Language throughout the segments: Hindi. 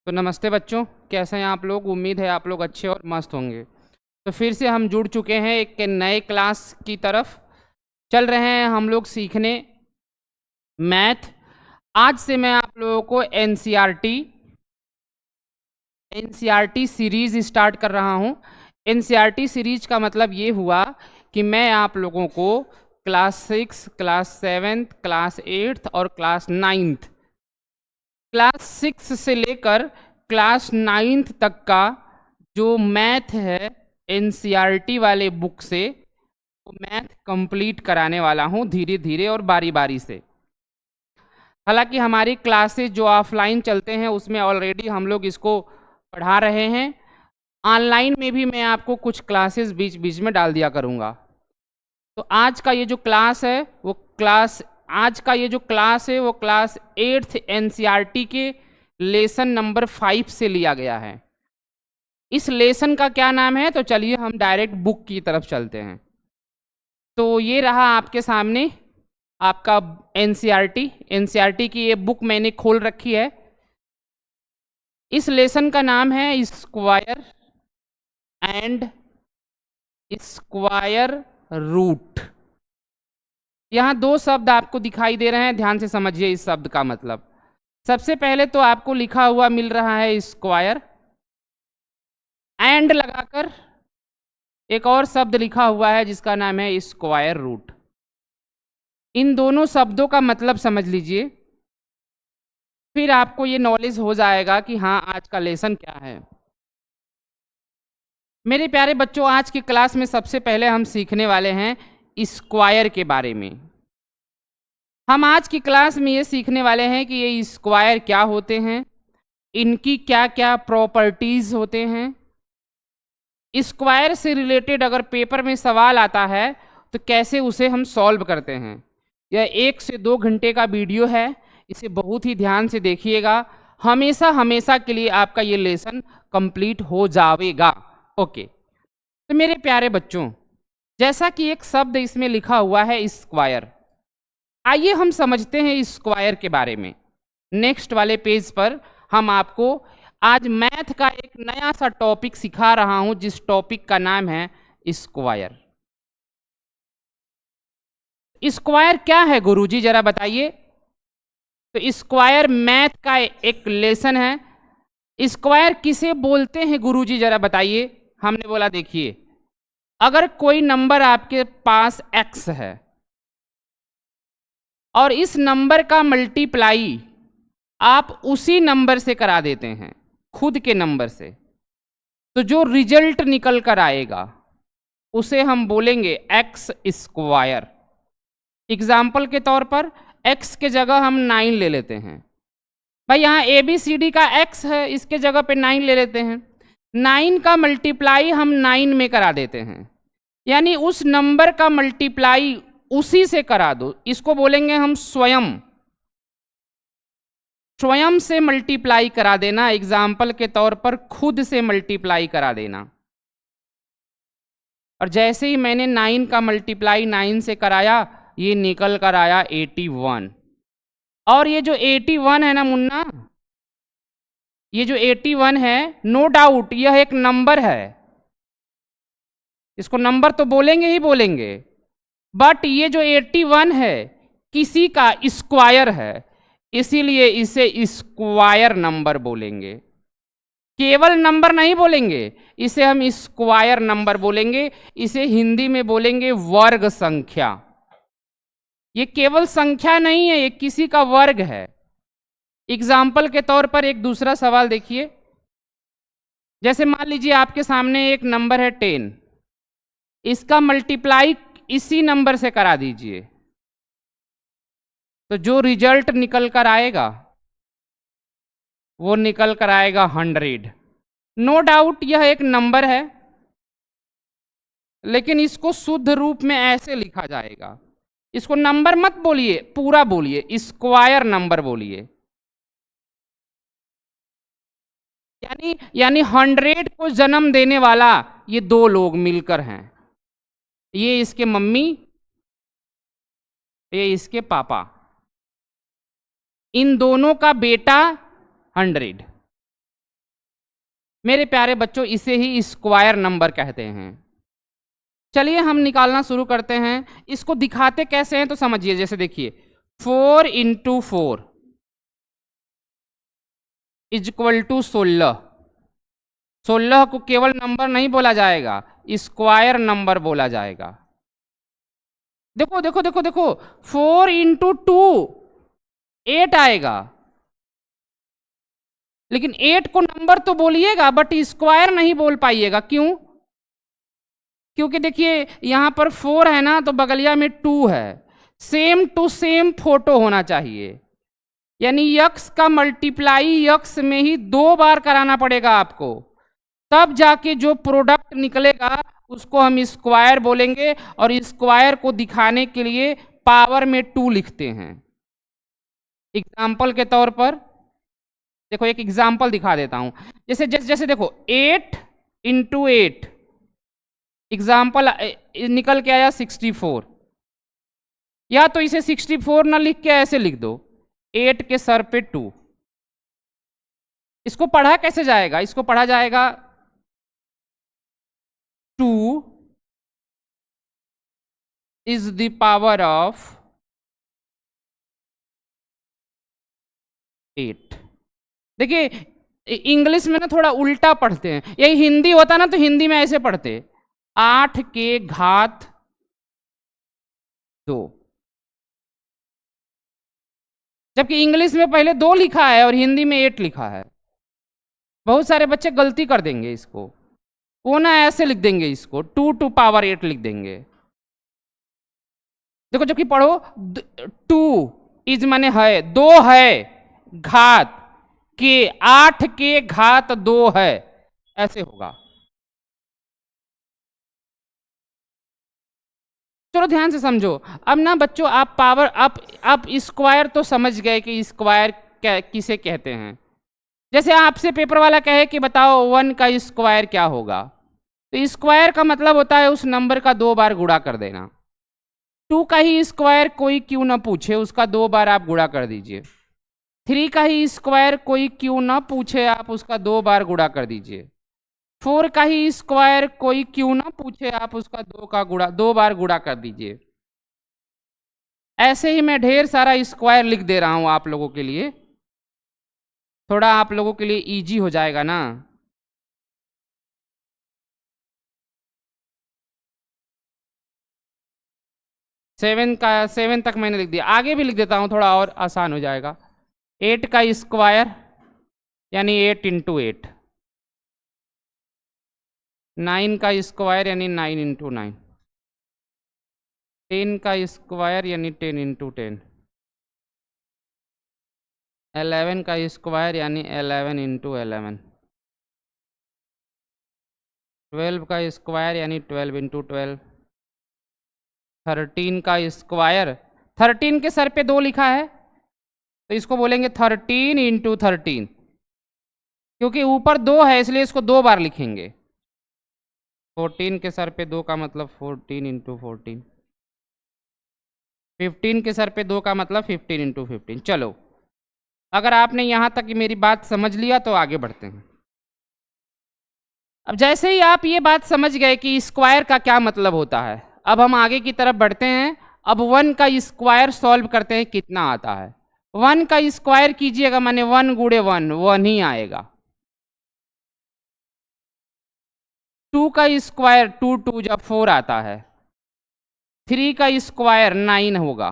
तो नमस्ते बच्चों, कैसे हैं आप लोग। उम्मीद है आप लोग अच्छे और मस्त होंगे। तो फिर से हम जुड़ चुके हैं एक नए क्लास की तरफ। चल रहे हैं हम लोग सीखने मैथ। आज से मैं आप लोगों को एनसीईआरटी सीरीज स्टार्ट कर रहा हूं। एनसीईआरटी सीरीज का मतलब ये हुआ कि मैं आप लोगों को क्लास 6, क्लास 7, क्लास 8 और क्लास 9, क्लास 6 से लेकर क्लास 9 तक का जो मैथ है एनसीईआरटी वाले बुक से, वो मैथ कंप्लीट कराने वाला हूँ धीरे धीरे और बारी बारी से। हालांकि हमारी क्लासेस जो ऑफलाइन चलते हैं उसमें ऑलरेडी हम लोग इसको पढ़ा रहे हैं। ऑनलाइन में भी मैं आपको कुछ क्लासेस बीच बीच में डाल दिया करूँगा। तो आज का ये जो क्लास है वो क्लास 8th एनसीईआरटी के लेसन नंबर 5 से लिया गया है। इस लेसन का क्या नाम है, तो चलिए हम डायरेक्ट बुक की तरफ चलते हैं। तो ये रहा आपके सामने आपका एनसीईआरटी की ये बुक मैंने खोल रखी है। इस लेसन का नाम है स्क्वायर एंड स्क्वायर रूट। यहाँ दो शब्द आपको दिखाई दे रहे हैं, ध्यान से समझिए इस शब्द का मतलब। सबसे पहले तो आपको लिखा हुआ मिल रहा है स्क्वायर, एंड लगाकर एक और शब्द लिखा हुआ है जिसका नाम है स्क्वायर रूट। इन दोनों शब्दों का मतलब समझ लीजिए, फिर आपको ये नॉलेज हो जाएगा कि हाँ आज का लेसन क्या है। मेरे प्यारे बच्चों, आज की क्लास में सबसे पहले हम सीखने वाले हैं स्क्वायर के बारे में। हम आज की क्लास में ये सीखने वाले हैं कि ये स्क्वायर क्या होते हैं, इनकी क्या क्या प्रॉपर्टीज होते हैं। स्क्वायर से रिलेटेड अगर पेपर में सवाल आता है तो कैसे उसे हम सॉल्व करते हैं। यह 1 से 2 घंटे का वीडियो है, इसे बहुत ही ध्यान से देखिएगा। हमेशा हमेशा के लिए आपका ये लेसन कंप्लीट हो जाएगा। ओके, तो मेरे प्यारे बच्चों, जैसा कि एक शब्द इसमें लिखा हुआ है स्क्वायर, आइए हम समझते हैं स्क्वायर के बारे में। नेक्स्ट वाले पेज पर हम आपको आज मैथ का एक नया सा टॉपिक सिखा रहा हूं, जिस टॉपिक का नाम है स्क्वायर। स्क्वायर क्या है गुरुजी, जरा बताइए। तो स्क्वायर मैथ का एक लेसन है। स्क्वायर किसे बोलते हैं गुरुजी, जरा बताइए। हमने बोला देखिए, अगर कोई नंबर आपके पास x है और इस नंबर का मल्टीप्लाई आप उसी नंबर से करा देते हैं, खुद के नंबर से, तो जो रिजल्ट निकल कर आएगा उसे हम बोलेंगे एक्स स्क्वायर। एग्जाम्पल के तौर पर x के जगह हम 9 ले लेते हैं। भाई यहाँ ABCD का x है, इसके जगह पे 9 ले लेते हैं। 9 का मल्टीप्लाई हम 9 में करा देते हैं, यानी उस नंबर का मल्टीप्लाई उसी से करा दो। इसको बोलेंगे हम स्वयं से मल्टीप्लाई करा देना। एग्जाम्पल के तौर पर खुद से मल्टीप्लाई करा देना। और जैसे ही मैंने 9 का मल्टीप्लाई 9 से कराया, ये निकल कर आया 81। और ये जो 81 है ना मुन्ना, ये जो 81 है, नो डाउट यह एक नंबर है, इसको नंबर तो बोलेंगे ही बोलेंगे, बट ये जो 81 है किसी का स्क्वायर है, इसीलिए इसे स्क्वायर नंबर बोलेंगे। केवल नंबर नहीं बोलेंगे, इसे हम स्क्वायर नंबर बोलेंगे। इसे हिंदी में बोलेंगे वर्ग संख्या। ये केवल संख्या नहीं है, ये किसी का वर्ग है। एग्जाम्पल के तौर पर एक दूसरा सवाल देखिए। जैसे मान लीजिए आपके सामने एक नंबर है 10, इसका मल्टीप्लाई इसी नंबर से करा दीजिए, तो जो रिजल्ट निकल कर आएगा वो निकल कर आएगा 100। नो डाउट यह एक नंबर है, लेकिन इसको शुद्ध रूप में ऐसे लिखा जाएगा। इसको नंबर मत बोलिए, पूरा बोलिए, स्क्वायर नंबर बोलिए। यानी 100 को जन्म देने वाला ये 2 लोग मिलकर हैं। ये इसके मम्मी, ये इसके पापा, इन दोनों का बेटा 100। मेरे प्यारे बच्चों, इसे ही स्क्वायर नंबर कहते हैं। चलिए हम निकालना शुरू करते हैं। इसको दिखाते कैसे हैं तो समझिए। जैसे देखिए 4 इंटू 4 इज इक्वल टू 16। 16 को केवल नंबर नहीं बोला जाएगा, स्क्वायर नंबर बोला जाएगा। देखो देखो देखो देखो 4 इंटू 2 8 आएगा, लेकिन 8 को नंबर तो बोलिएगा बट स्क्वायर नहीं बोल पाइएगा। क्यों? क्योंकि देखिए यहां पर 4 है ना, तो बगलिया में 2 है। सेम टू सेम फोटो होना चाहिए, यानी यक्स का मल्टीप्लाई यक्स में ही 2 बार कराना पड़ेगा आपको, तब जाके जो प्रोडक्ट निकलेगा उसको हम स्क्वायर बोलेंगे। और स्क्वायर को दिखाने के लिए पावर में 2 लिखते हैं। एग्जाम्पल के तौर पर देखो, एक एग्जाम्पल दिखा देता हूं। जैसे जैसे जैसे देखो 8 इंटू 8, एग्जाम्पल निकल के आया 64। या तो इसे 64 ना लिख के ऐसे लिख दो, 8 के सर पे 2। इसको पढ़ा कैसे जाएगा? इसको पढ़ा जाएगा 2 इज द पावर ऑफ 8। देखिए इंग्लिश में ना थोड़ा उल्टा पढ़ते हैं, यही हिंदी होता ना तो हिंदी में ऐसे पढ़ते 8 के घात 2, जबकि इंग्लिश में पहले 2 लिखा है और हिंदी में 8 लिखा है। बहुत सारे बच्चे गलती कर देंगे, इसको वो ना ऐसे लिख देंगे, इसको 2 टू पावर 8 लिख देंगे। देखो जबकि पढ़ो 2 इज माने है, 2 है, घात के 8 के घात 2 है, ऐसे होगा। चलो ध्यान से समझो। अब ना बच्चों आप पावर आप स्क्वायर तो समझ गए कि स्क्वायर किसे कहते हैं। जैसे आपसे पेपर वाला कहे कि बताओ 1 का स्क्वायर क्या होगा, तो स्क्वायर का मतलब होता है उस नंबर का 2 बार गुणा कर देना। 2 का ही स्क्वायर कोई क्यों ना पूछे, उसका 2 बार आप गुणा कर दीजिए। 3 का ही स्क्वायर कोई क्यों ना पूछे, आप उसका 2 बार गुणा कर दीजिए। 4 का ही स्क्वायर कोई क्यों ना पूछे, आप उसका 2 बार गुणा कर दीजिए। ऐसे ही मैं ढेर सारा स्क्वायर लिख दे रहा हूं आप लोगों के लिए, थोड़ा आप लोगों के लिए इजी हो जाएगा ना। सेवन तक मैंने लिख दिया, आगे भी लिख देता हूं, थोड़ा और आसान हो जाएगा। 8 का स्क्वायर यानी 8 इंटू 8। 9 का स्क्वायर यानी 9 इंटू 9। 10 का स्क्वायर यानी 10 इंटू 10। 11 का स्क्वायर यानी 11 इंटू 11। 12 का स्क्वायर यानी 12 इंटू 12। 13 का स्क्वायर, 13 के सर पे 2 लिखा है तो इसको बोलेंगे 13 इंटू 13, क्योंकि ऊपर 2 है इसलिए इसको 2 बार लिखेंगे। 14 के सर पे 2 का मतलब 14 इंटू 14। 15 के सर पे 2 का मतलब 15 इंटू 15। चलो अगर आपने यहां तक मेरी बात समझ लिया तो आगे बढ़ते हैं। अब जैसे ही आप ये बात समझ गए कि स्क्वायर का क्या मतलब होता है, अब हम आगे की तरफ बढ़ते हैं। अब 1 का स्क्वायर सॉल्व करते हैं, कितना आता है। 1 का स्क्वायर कीजिएगा माने 1 गुणे 1, 1 ही आएगा। 2 का स्क्वायर 2 2 जब 4 आता है। 3 का स्क्वायर 9 होगा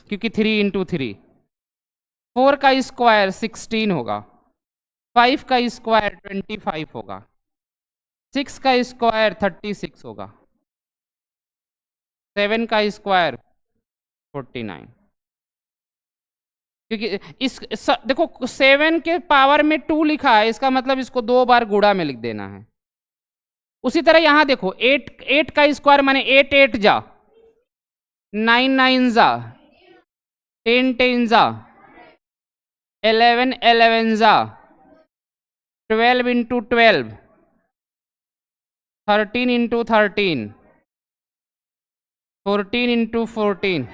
क्योंकि 3 इंटू 3। 4 का स्क्वायर 16 होगा। 5 का स्क्वायर 25 होगा। 6 का स्क्वायर 36 होगा। 7 का स्क्वायर 49। क्योंकि देखो 7 के पावर में 2 लिखा है, इसका मतलब इसको 2 बार गुणा में लिख देना है। उसी तरह यहां देखो 8 का स्क्वायर माने 8 8 जा, 9 9 जा, 10 10 जा, 11 11 जा, 12 इंटू 12, 13 इंटू 13, 14 इंटू 14।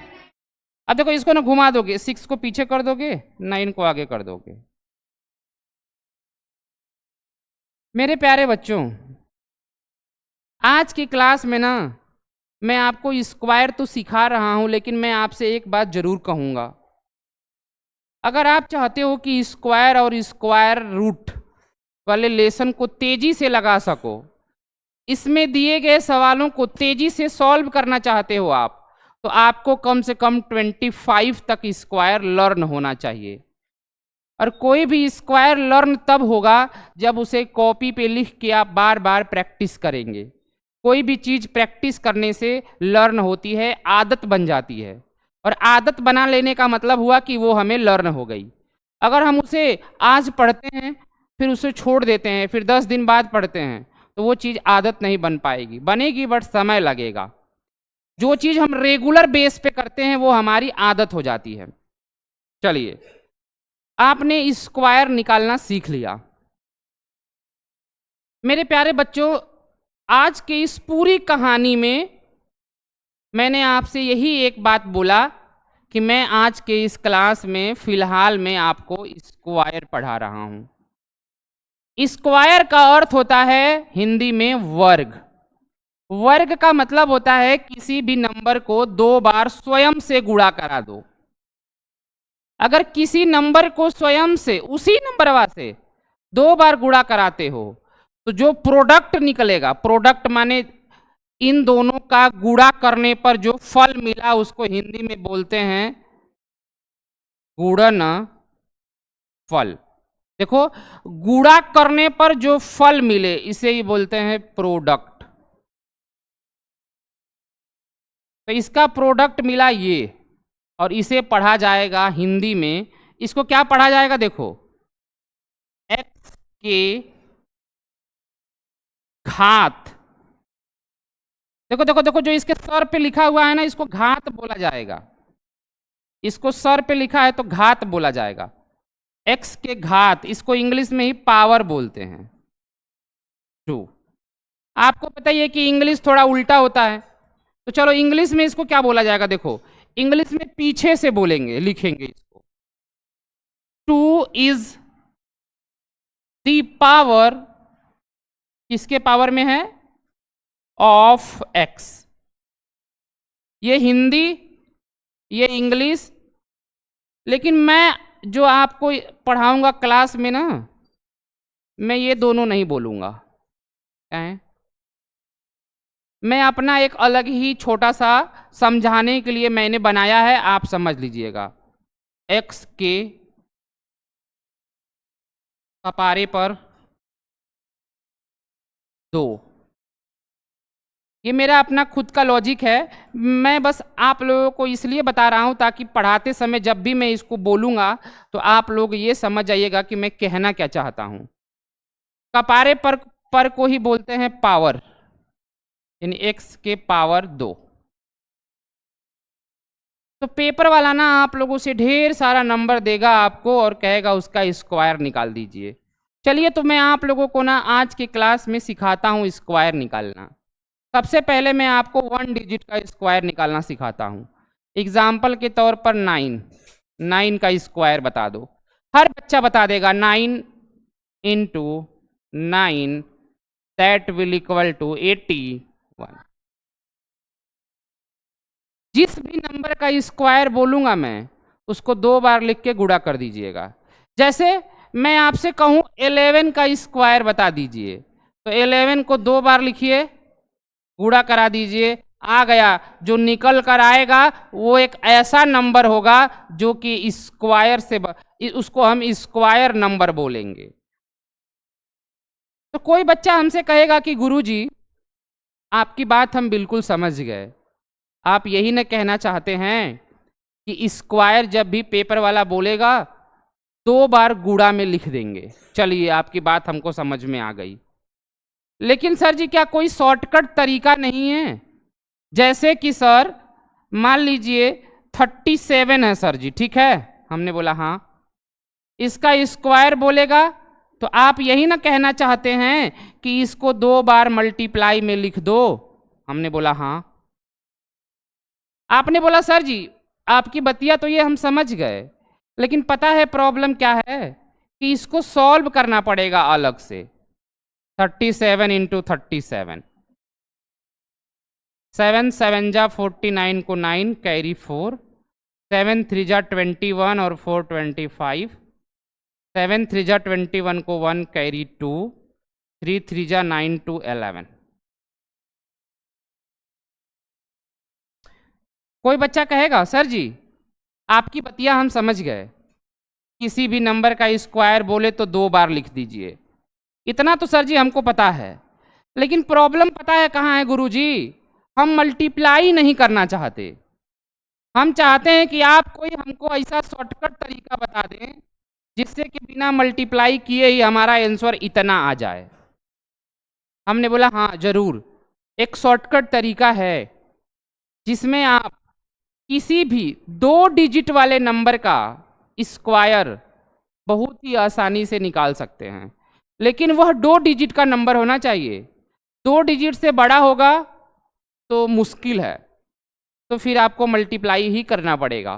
अब देखो इसको ना घुमा दोगे, 6 को पीछे कर दोगे, 9 को आगे कर दोगे। मेरे प्यारे बच्चों, आज की क्लास में ना मैं आपको स्क्वायर तो सिखा रहा हूं, लेकिन मैं आपसे एक बात जरूर कहूंगा। अगर आप चाहते हो कि स्क्वायर और स्क्वायर रूट वाले लेसन को तेजी से लगा सको, इसमें दिए गए सवालों को तेजी से सॉल्व करना चाहते हो आप, तो आपको कम से कम 25 तक स्क्वायर लर्न होना चाहिए। और कोई भी स्क्वायर लर्न तब होगा जब उसे कॉपी पे लिख के आप बार बार प्रैक्टिस करेंगे। कोई भी चीज़ प्रैक्टिस करने से लर्न होती है, आदत बन जाती है, और आदत बना लेने का मतलब हुआ कि वो हमें लर्न हो गई। अगर हम उसे आज पढ़ते हैं फिर उसे छोड़ देते हैं, फिर 10 दिन बाद पढ़ते हैं, तो वो चीज़ आदत नहीं बन पाएगी, बनेगी बट समय लगेगा। जो चीज़ हम रेगुलर बेस पे करते हैं वो हमारी आदत हो जाती है। चलिए, आपने स्क्वायर निकालना सीख लिया। मेरे प्यारे बच्चों, आज के इस पूरी कहानी में मैंने आपसे यही एक बात बोला कि मैं आज के इस क्लास में फिलहाल में आपको स्क्वायर पढ़ा रहा हूं। स्क्वायर का अर्थ होता है हिंदी में वर्ग। वर्ग का मतलब होता है किसी भी नंबर को 2 बार स्वयं से गुणा करा दो। अगर किसी नंबर को स्वयं से, उसी नंबर से 2 बार गुणा कराते हो, तो जो प्रोडक्ट निकलेगा, प्रोडक्ट माने इन दोनों का गुणा करने पर जो फल मिला, उसको हिंदी में बोलते हैं गुणन फल। देखो, गुणा करने पर जो फल मिले इसे ही बोलते हैं प्रोडक्ट। तो इसका प्रोडक्ट मिला ये, और इसे पढ़ा जाएगा हिंदी में, इसको क्या पढ़ा जाएगा? देखो, x के घात। देखो देखो देखो, जो इसके सर पे लिखा हुआ है ना, इसको घात बोला जाएगा। इसको सर पे लिखा है तो घात बोला जाएगा। x के घात, इसको इंग्लिश में ही पावर बोलते हैं, 2। आपको पता ही है कि इंग्लिश थोड़ा उल्टा होता है, तो चलो इंग्लिश में इसको क्या बोला जाएगा? देखो, इंग्लिश में पीछे से बोलेंगे, लिखेंगे इसको, 2 इज द पावर, किसके पावर में है? Of x। ये हिंदी, ये इंग्लिश, लेकिन मैं जो आपको पढ़ाऊंगा क्लास में ना, मैं ये दोनों नहीं बोलूंगा। क्या है? मैं अपना एक अलग ही छोटा सा समझाने के लिए मैंने बनाया है, आप समझ लीजिएगा। x के कपारे पर 2, ये मेरा अपना खुद का लॉजिक है। मैं बस आप लोगों को इसलिए बता रहा हूं ताकि पढ़ाते समय जब भी मैं इसको बोलूंगा तो आप लोग ये समझ जाइएगा कि मैं कहना क्या चाहता हूं। कपारे पर को ही बोलते हैं पावर, यानी x के पावर 2। तो पेपर वाला ना आप लोगों से ढेर सारा नंबर देगा आपको और कहेगा उसका स्क्वायर निकाल दीजिए। चलिए, तो मैं आप लोगों को ना आज के क्लास में सिखाता हूँ स्क्वायर निकालना। सबसे पहले मैं आपको 1 डिजिट का स्क्वायर निकालना सिखाता हूँ। एग्जाम्पल के तौर पर 9 का स्क्वायर बता दो। हर बच्चा बता देगा 9 into 9 that will equal to 81। जिस भी नंबर का स्क्वायर बोलूंगा मैं, उसको 2 बार लिख के गुणा कर दीजिएगा। जैसे मैं आपसे कहूं 11 का स्क्वायर बता दीजिए, तो 11 को 2 बार लिखिए, गुणा करा दीजिए, आ गया। जो निकल कर आएगा वो एक ऐसा नंबर होगा जो कि स्क्वायर से उसको हम स्क्वायर नंबर बोलेंगे। तो कोई बच्चा हमसे कहेगा कि गुरुजी, आपकी बात हम बिल्कुल समझ गए, आप यही न कहना चाहते हैं कि स्क्वायर जब भी पेपर वाला बोलेगा 2 बार गुणा में लिख देंगे। चलिए, आपकी बात हमको समझ में आ गई, लेकिन सर जी क्या कोई शॉर्टकट तरीका नहीं है? जैसे कि सर मान लीजिए 37 है सर जी, ठीक है, हमने बोला हाँ, इसका स्क्वायर बोलेगा तो आप यही ना कहना चाहते हैं कि इसको 2 बार मल्टीप्लाई में लिख दो, हमने बोला हाँ। आपने बोला सर जी आपकी बतिया तो ये हम समझ गए, लेकिन पता है प्रॉब्लम क्या है? कि इसको सॉल्व करना पड़ेगा अलग से। 37 इंटू 37, 7 7 जा 49 को 9 कैरी 4, 7 3 जा 21 और 4 25, 7 3 जा 21 को 1 कैरी 2, 3 3 जा 9 2 11। कोई बच्चा कहेगा सर जी आपकी बतिया हम समझ गए, किसी भी नंबर का स्क्वायर बोले तो 2 बार लिख दीजिए, इतना तो सर जी हमको पता है, लेकिन प्रॉब्लम पता है कहाँ है गुरुजी? हम मल्टीप्लाई नहीं करना चाहते, हम चाहते हैं कि आप कोई हमको ऐसा शॉर्टकट तरीका बता दें जिससे कि बिना मल्टीप्लाई किए ही हमारा आंसर इतना आ जाए। हमने बोला हाँ जरूर, एक शॉर्टकट तरीका है जिसमें आप किसी भी 2 डिजिट वाले नंबर का स्क्वायर बहुत ही आसानी से निकाल सकते हैं, लेकिन वह 2 डिजिट का नंबर होना चाहिए। 2 डिजिट से बड़ा होगा तो मुश्किल है, तो फिर आपको मल्टीप्लाई ही करना पड़ेगा।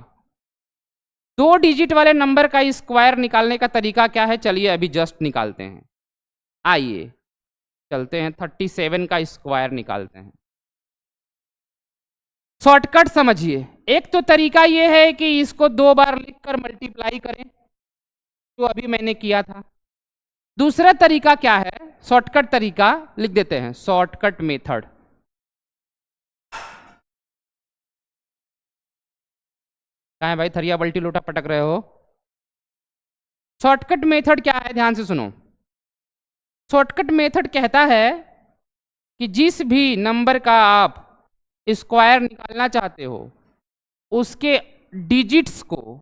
2 डिजिट वाले नंबर का स्क्वायर निकालने का तरीका क्या है, चलिए अभी जस्ट निकालते हैं। आइए चलते हैं 37 का स्क्वायर निकालते हैं। शॉर्टकट समझिए, एक तो तरीका यह है कि इसको 2 बार लिखकर मल्टीप्लाई करें, जो अभी मैंने किया था। दूसरा तरीका क्या है, शॉर्टकट तरीका लिख देते हैं, शॉर्टकट मेथड। कहाँ है भाई, थरिया बल्टी लोटा पटक रहे हो? शॉर्टकट मेथड क्या है, ध्यान से सुनो। शॉर्टकट मेथड कहता है कि जिस भी नंबर का आप स्क्वायर निकालना चाहते हो उसके डिजिट्स को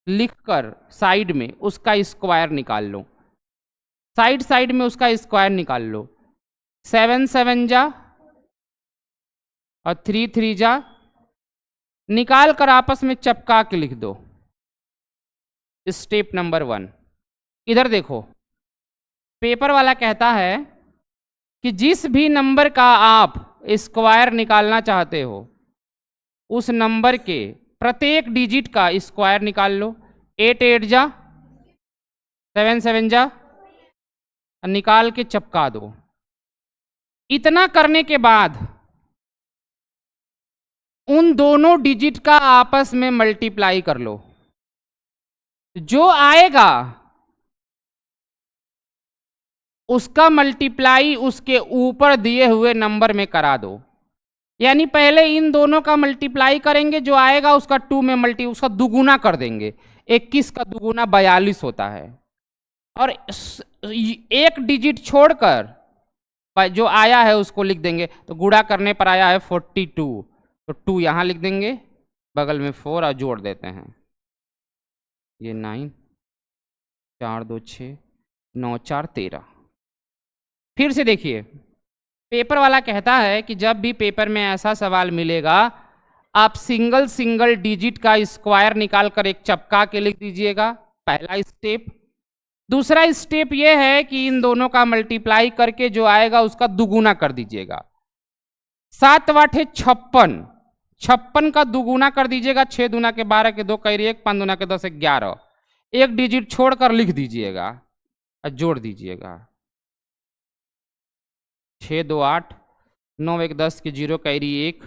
लिखकर साइड में उसका स्क्वायर निकाल लो, साइड साइड में उसका स्क्वायर निकाल लो। 7 7 जा और 3 3 जा, निकाल कर आपस में चपका के लिख दो। Step number 1। इधर देखो, पेपर वाला कहता है कि जिस भी नंबर का आप स्क्वायर निकालना चाहते हो उस नंबर के प्रत्येक डिजिट का स्क्वायर निकाल लो। 8 8 जा, 7 7 जा, निकाल के चपका दो। इतना करने के बाद उन दोनों डिजिट का आपस में मल्टीप्लाई कर लो, जो आएगा उसका मल्टीप्लाई उसके ऊपर दिए हुए नंबर में करा दो। यानी पहले इन दोनों का मल्टीप्लाई करेंगे, जो आएगा उसका 2 में उसका दुगुना कर देंगे। 21 का दुगुना 42 होता है, और एक डिजिट छोड़कर जो आया है उसको लिख देंगे। तो गुणा करने पर आया है 42, तो 2 यहाँ लिख देंगे, बगल में 4 और जोड़ देते हैं। ये 9 4 2 6 9 4 13। फिर से देखिए, पेपर वाला कहता है कि जब भी पेपर में ऐसा सवाल मिलेगा आप सिंगल सिंगल डिजिट का स्क्वायर निकालकर एक चपका के लिख दीजिएगा, पहला स्टेप। दूसरा स्टेप यह है कि इन दोनों का मल्टीप्लाई करके जो आएगा उसका दुगुना कर दीजिएगा। 7 8 56, 56 का दुगुना कर दीजिएगा। 6 दूना के 12 के 2 कैरी 1, 5 दूना के 10 11, एक डिजिट छोड़कर लिख दीजिएगा और जोड़ दीजिएगा। 6 2 8, 9 1 10 के 0 कैरी 1,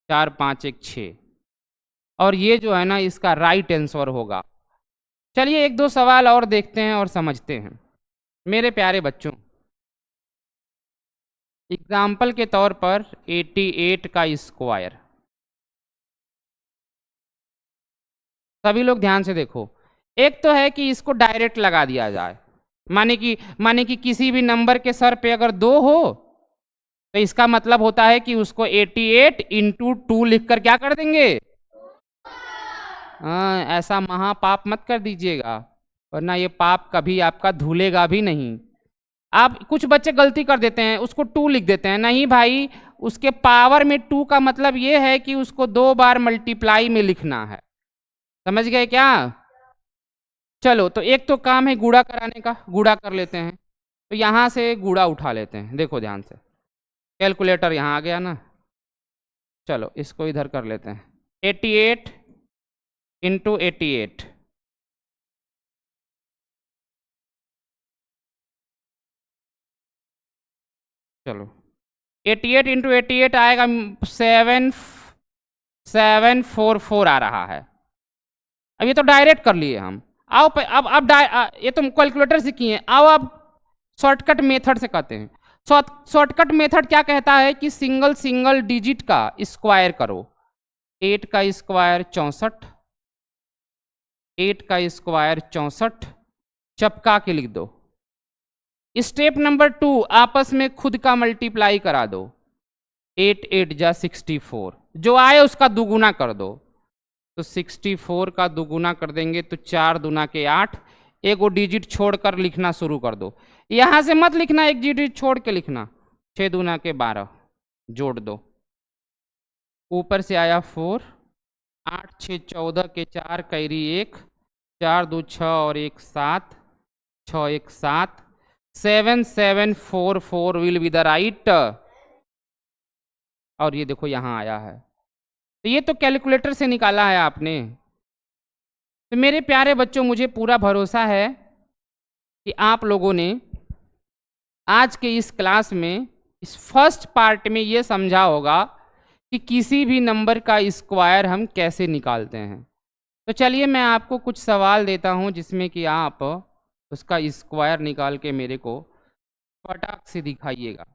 4 5 1 6, और ये जो है ना इसका राइट आंसर होगा। चलिए 1 2 सवाल और देखते हैं और समझते हैं। मेरे प्यारे बच्चों, एग्जाम्पल के तौर पर 88 का स्क्वायर, सभी लोग ध्यान से देखो। एक तो है कि इसको डायरेक्ट लगा दिया जाए, माने कि किसी भी नंबर के सर पे अगर 2 हो तो इसका मतलब होता है कि उसको 88 इंटू 2 लिख कर क्या कर देंगे। हाँ, ऐसा महापाप मत कर दीजिएगा, वरना ये पाप कभी आपका धुलेगा भी नहीं। आप कुछ बच्चे गलती कर देते हैं, उसको 2 लिख देते हैं। नहीं भाई, उसके पावर में 2 का मतलब ये है कि उसको 2 बार मल्टीप्लाई में लिखना है। समझ गए क्या? चलो, तो एक तो काम है गुणा कराने का, गुणा कर लेते हैं। तो यहाँ से गुणा उठा लेते हैं, देखो ध्यान से, कैलकुलेटर यहाँ आ गया ना। चलो इसको इधर कर लेते हैं। 88 इंटू 88, चलो 88 इंटू 88 आएगा 7744 आ रहा है। अब ये तो डायरेक्ट कर लिए हम। आओ अब ये तुम कैलकुलेटर से किए, आओ अब शॉर्टकट मेथड से करते हैं। शॉर्टकट मेथड क्या कहता है कि सिंगल सिंगल डिजिट का स्क्वायर करो। 8 का स्क्वायर 64, 8 का स्क्वायर 64, चपका के लिख दो। स्टेप नंबर 2, आपस में खुद का मल्टीप्लाई करा दो। 8 8 जा 64, जो आए उसका दुगुना कर दो। तो 64 का दुगुना कर देंगे तो 4 दूना के 8, एक वो डिजिट छोड़कर लिखना शुरू कर दो। यहां से मत लिखना, एक डिजिट छोड़ के लिखना। 6 दूना के 12, जोड़ दो। ऊपर से आया 4, 8 6 14 के 4 कैरी 1, 4 2 6 और 1 7, 6 1 7, 7744 विल बी द राइट। और ये देखो यहां आया है, तो ये तो कैलकुलेटर से निकाला है आपने। तो मेरे प्यारे बच्चों, मुझे पूरा भरोसा है कि आप लोगों ने आज के इस क्लास में, इस फर्स्ट पार्ट में ये समझा होगा कि किसी भी नंबर का स्क्वायर हम कैसे निकालते हैं। तो चलिए मैं आपको कुछ सवाल देता हूं जिसमें कि आप उसका स्क्वायर निकाल के मेरे को फटाक से दिखाइएगा।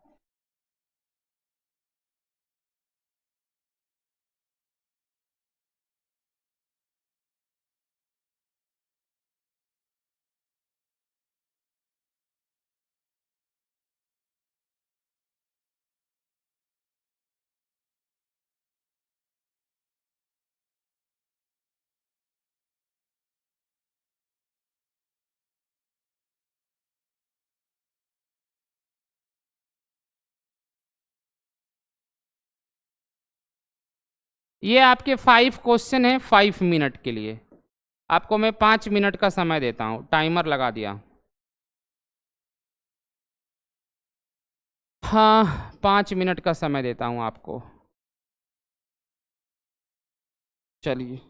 ये आपके 5 क्वेश्चन हैं 5 मिनट के लिए। आपको मैं 5 मिनट का समय देता हूं, टाइमर लगा दिया। हाँ, 5 मिनट का समय देता हूं आपको। चलिए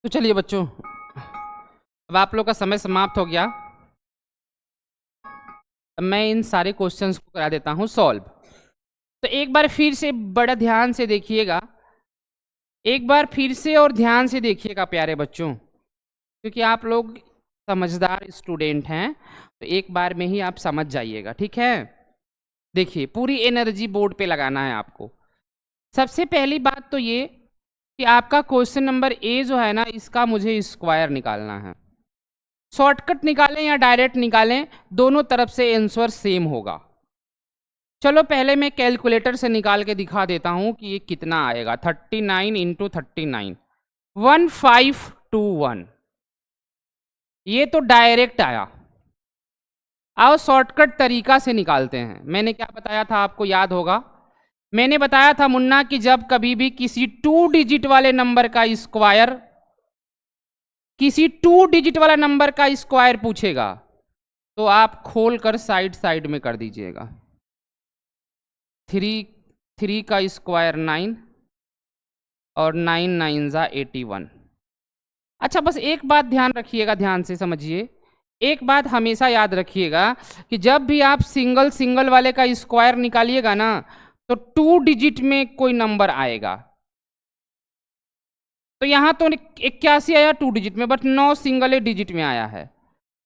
तो चलिए बच्चों, अब आप लोग का समय समाप्त हो गया। अब मैं इन सारे क्वेश्चंस को करा देता हूं सॉल्व। तो एक बार फिर से बड़ा ध्यान से देखिएगा, एक बार फिर से और ध्यान से देखिएगा प्यारे बच्चों, क्योंकि आप लोग समझदार स्टूडेंट हैं, तो एक बार में ही आप समझ जाइएगा, ठीक है। देखिए, पूरी एनर्जी बोर्ड पे लगाना है आपको। सबसे पहली बात तो ये कि आपका क्वेश्चन नंबर ए जो है ना, इसका मुझे स्क्वायर निकालना है। शॉर्टकट निकालें या डायरेक्ट निकालें, दोनों तरफ से आंसर सेम होगा। चलो पहले मैं कैलकुलेटर से निकाल के दिखा देता हूं कि ये कितना आएगा। 39 इंटू 39, 1521। ये तो डायरेक्ट आया। आओ शॉर्टकट तरीका से निकालते हैं। मैंने क्या बताया था आपको याद होगा, मैंने बताया था मुन्ना कि जब कभी भी किसी 2 डिजिट वाले नंबर का स्क्वायर, किसी 2 डिजिट वाला नंबर का स्क्वायर पूछेगा तो आप खोलकर साइड साइड में कर दीजिएगा। 3 का स्क्वायर 9 और 9 9 जा 81। अच्छा, बस एक बात ध्यान रखिएगा, ध्यान से समझिए। एक बात हमेशा याद रखिएगा कि जब भी आप सिंगल सिंगल वाले का स्क्वायर निकालिएगा ना, तो 2 डिजिट में कोई नंबर आएगा। तो यहाँ तो 81 आया 2 डिजिट में, बट 9 सिंगल डिजिट में आया है,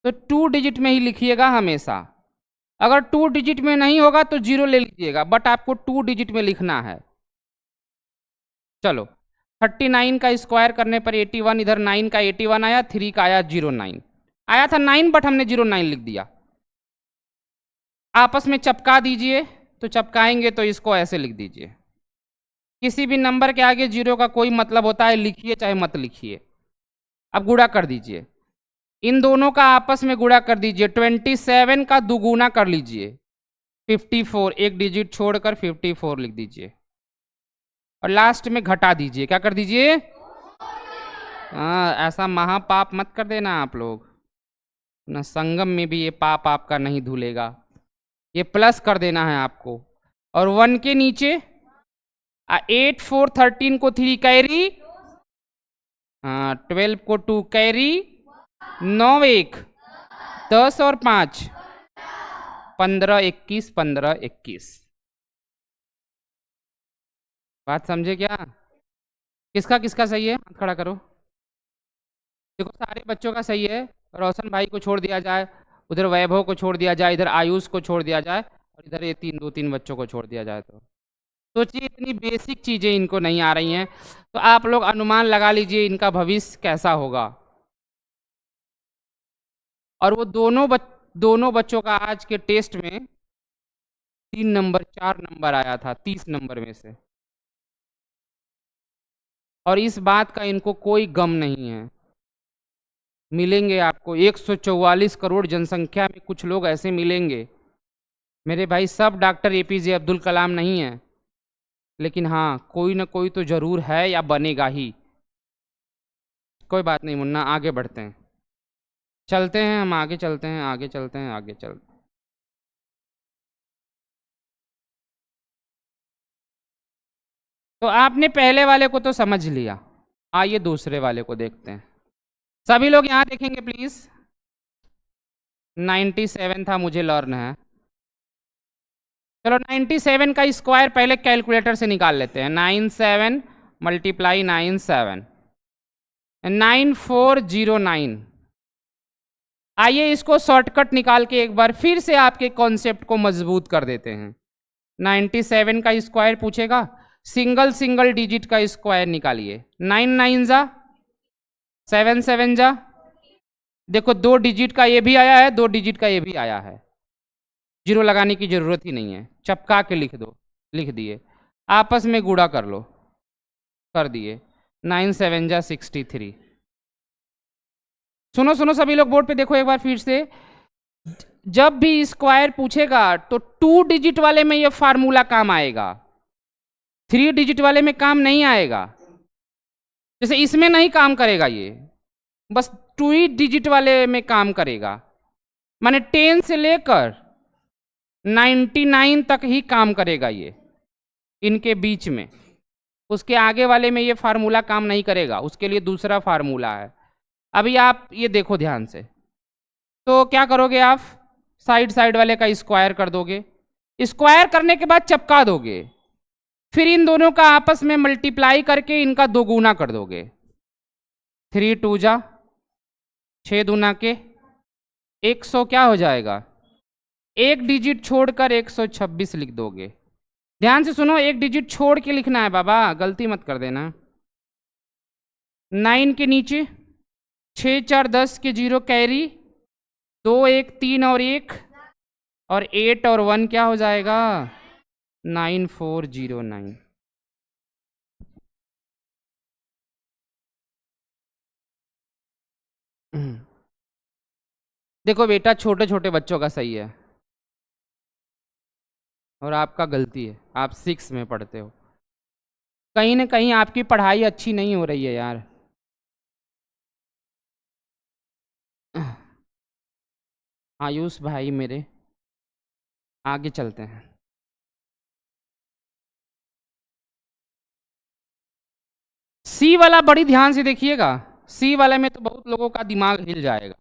तो 2 डिजिट में ही लिखिएगा हमेशा। अगर 2 डिजिट में नहीं होगा तो 0 ले लीजिएगा, बट आपको 2 डिजिट में लिखना है। चलो 39 का स्क्वायर करने पर 81, इधर 9 का 81 आया, 3 का आया 09, आया था 9 बट हमने 09 लिख दिया। आपस में चपका दीजिए, तो चपकाएंगे तो इसको ऐसे लिख दीजिए। किसी भी नंबर के आगे 0 का कोई मतलब होता है, लिखिए चाहे मत लिखिए। अब गुणा कर दीजिए, इन दोनों का आपस में गुणा कर दीजिए। 27 का दुगुना कर लीजिए 54, एक डिजिट छोड़कर 54 लिख दीजिए, और लास्ट में घटा दीजिए। क्या कर दीजिए? ऐसा महापाप मत कर देना आप लोग ना, संगम में भी ये पाप आपका नहीं धुलेगा। ये प्लस कर देना है आपको, और 1 के नीचे 8 4 13 को 3 कैरी, 12 को 2 कैरी, 9 1 10 और 5 15 21 15 21। बात समझे क्या? किसका किसका सही है? हाथ खड़ा करो। देखो सारे बच्चों का सही है। रोशन भाई को छोड़ दिया जाए, उधर वैभव को छोड़ दिया जाए, इधर आयुष को छोड़ दिया जाए, और इधर ये 2-3 बच्चों को छोड़ दिया जाए। तो सोचिए इतनी बेसिक चीज़ें इनको नहीं आ रही हैं, तो आप लोग अनुमान लगा लीजिए इनका भविष्य कैसा होगा। और वो दोनों बच्चों का आज के टेस्ट में 3 नंबर 4 नंबर आया था 30 नंबर में से, और इस बात का इनको कोई गम नहीं है। मिलेंगे आपको 144 करोड़ जनसंख्या में कुछ लोग ऐसे मिलेंगे मेरे भाई, सब डॉक्टर एपीजे अब्दुल कलाम नहीं है, लेकिन हाँ कोई ना कोई तो जरूर है या बनेगा ही। कोई बात नहीं मुन्ना, आगे बढ़ते हैं, चलते हैं हम, आगे चलते हैं, आगे चलते हैं, आगे चलते हैं। तो आपने पहले वाले को तो समझ लिया, आइए दूसरे वाले को देखते हैं। सभी लोग यहाँ देखेंगे प्लीज। 97 था, मुझे लर्न है। चलो 97 का स्क्वायर पहले कैलकुलेटर से निकाल लेते हैं। 97 मल्टीप्लाई 97 9409। आइए इसको शॉर्टकट निकाल के एक बार फिर से आपके कॉन्सेप्ट को मजबूत कर देते हैं। 97 का स्क्वायर पूछेगा, सिंगल डिजिट का स्क्वायर निकालिए। 9 9 जा 7 7 जा, देखो 2 डिजिट का ये भी आया है, 2 डिजिट का ये भी आया है, 0 लगाने की जरूरत ही नहीं है, चपका के लिख दो, लिख दिए। आपस में गुणा कर लो, कर दिए। 9 7 जा 63। सुनो सुनो सभी लोग बोर्ड पे देखो एक बार फिर से, जब भी स्क्वायर पूछेगा तो 2 डिजिट वाले में ये फार्मूला काम आएगा, 3 डिजिट वाले में काम नहीं आएगा। जैसे इसमें नहीं काम करेगा, ये बस 2 डिजिट वाले में काम करेगा, माने 10 से लेकर 99 तक ही काम करेगा ये, इनके बीच में। उसके आगे वाले में ये फार्मूला काम नहीं करेगा, उसके लिए दूसरा फार्मूला है। अभी आप ये देखो ध्यान से, तो क्या करोगे आप? साइड वाले का स्क्वायर कर दोगे, स्क्वायर करने के बाद चपका दोगे, फिर इन दोनों का आपस में मल्टीप्लाई करके इनका 2 गुना कर दोगे। 3 2 जा 6 दूना के 100, क्या हो जाएगा? एक डिजिट छोड़कर 126 लिख दोगे। ध्यान से सुनो, एक डिजिट छोड़ के लिखना है बाबा, गलती मत कर देना। 9 के नीचे 6 4 10 के 0 कैरी, 2 1 3 और 1, और 8 और 1 क्या हो जाएगा? 9409। देखो बेटा, छोटे छोटे बच्चों का सही है और आपका गलती है, आप 6 में पढ़ते हो। कहीं ना कहीं आपकी पढ़ाई अच्छी नहीं हो रही है यार। आयुष भाई मेरे, आगे चलते हैं। सी वाला बड़ी ध्यान से देखिएगा, सी वाले में तो बहुत लोगों का दिमाग हिल जाएगा।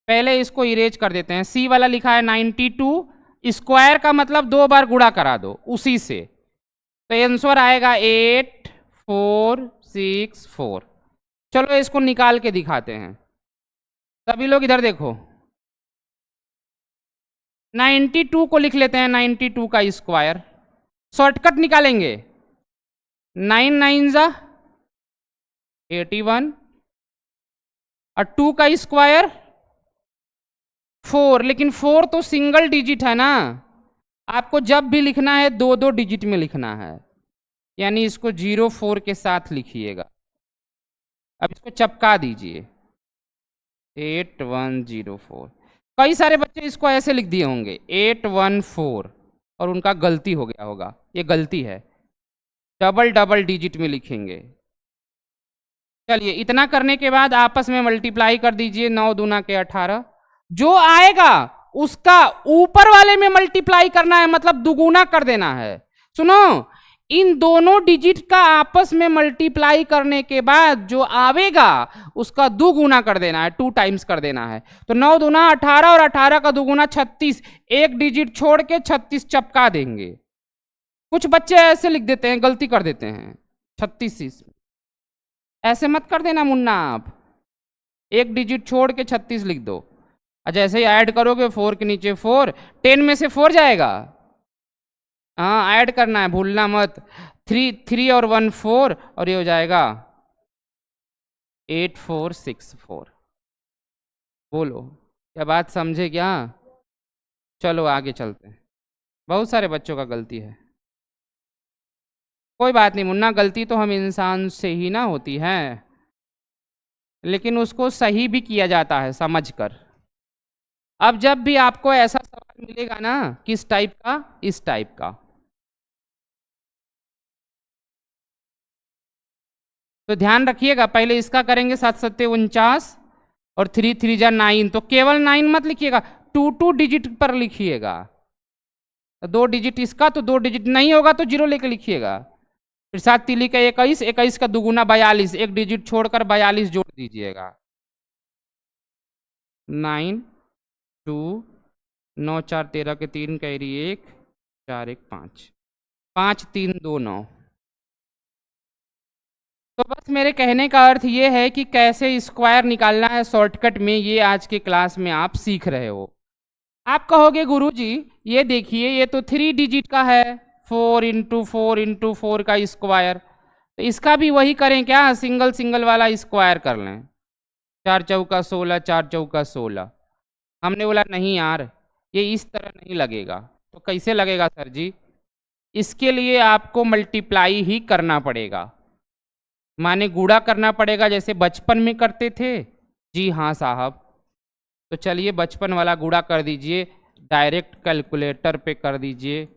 पहले इसको इरेज कर देते हैं। सी वाला लिखा है 92, स्क्वायर का मतलब 2 बार गुणा करा दो उसी से, तो आंसर आएगा 464। चलो इसको निकाल के दिखाते हैं। सभी लोग इधर देखो, 92 को लिख लेते हैं, 92 का स्क्वायर। शॉर्टकट निकालेंगे, 9 9 जा 81 और 2 का स्क्वायर 4, लेकिन 4 तो सिंगल डिजिट है ना, आपको जब भी लिखना है 2 डिजिट में लिखना है, यानी इसको 04 के साथ लिखिएगा। अब इसको चपका दीजिए 8104। कई सारे बच्चे इसको ऐसे लिख दिए होंगे 814 और उनका गलती हो गया होगा, ये गलती है, डबल डिजिट में लिखेंगे। चलिए इतना करने के बाद आपस में मल्टीप्लाई कर दीजिए, 9 दूना के 18। जो आएगा उसका ऊपर वाले में मल्टीप्लाई करना है, मतलब दुगुना कर देना है। सुनो, इन दोनों डिजिट का आपस में मल्टीप्लाई करने के बाद जो आवेगा उसका दुगुना कर देना है, 2 टाइम्स कर देना है। तो 9 दूना 18 और 18 का दुगुना 36, एक डिजिट छोड़ के 36 चपका देंगे। कुछ बच्चे ऐसे लिख देते हैं, गलती कर देते हैं 36। ऐसे मत कर देना मुन्ना, आप एक डिजिट छोड़ के 36 लिख दो। जैसे ही ऐड करोगे 4 के नीचे 4, 10 में से 4 जाएगा, हाँ ऐड करना है, भूलना मत। 3 और 1 4 और ये हो जाएगा 8464। बोलो क्या बात समझे क्या? चलो आगे चलते हैं। बहुत सारे बच्चों का गलती है, कोई बात नहीं मुन्ना, गलती तो हम इंसान से ही ना होती है, लेकिन उसको सही भी किया जाता है समझकर। अब जब भी आपको ऐसा सवाल मिलेगा ना, किस टाइप का, इस टाइप का, तो ध्यान रखिएगा। पहले इसका करेंगे 7 7 49 और 3 3 जा 9, तो केवल 9 मत लिखिएगा, 2 डिजिट पर लिखिएगा। 2 डिजिट इसका, तो 2 डिजिट नहीं होगा तो 0 लेके लिखिएगा। फिर 7 3 का 21, 21 का दुगुना 42, एक डिजिट छोड़कर 42 जोड़ दीजिएगा। 9 2 9 4 13 के 3 कैरी 1 4 1 5 5 3 2 9। तो बस मेरे कहने का अर्थ ये है कि कैसे स्क्वायर निकालना है शॉर्टकट में, ये आज के क्लास में आप सीख रहे हो। आप कहोगे गुरुजी ये देखिए ये तो 3 डिजिट का है, 4 × 4 × 4 का स्क्वायर, तो इसका भी वही करें क्या, सिंगल सिंगल वाला स्क्वायर कर लें। 4 चौका 16, 4 चौका 16। हमने बोला नहीं यार ये इस तरह नहीं लगेगा। तो कैसे लगेगा सर जी? इसके लिए आपको मल्टीप्लाई ही करना पड़ेगा, माने गुणा करना पड़ेगा, जैसे बचपन में करते थे। जी हाँ साहब, तो चलिए बचपन वाला गुणा कर दीजिए, डायरेक्ट कैलकुलेटर पे कर दीजिए।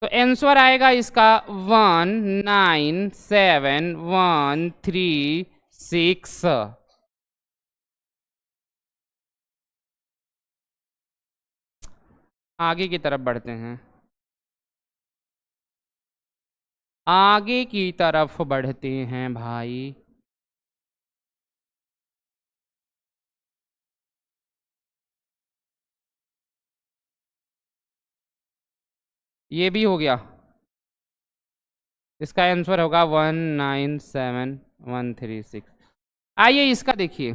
तो आंसर आएगा इसका 197,136। आगे की तरफ बढ़ते हैं, आगे की तरफ बढ़ते हैं भाई। ये भी हो गया, इसका आंसर होगा 197,136। आइए इसका देखिए,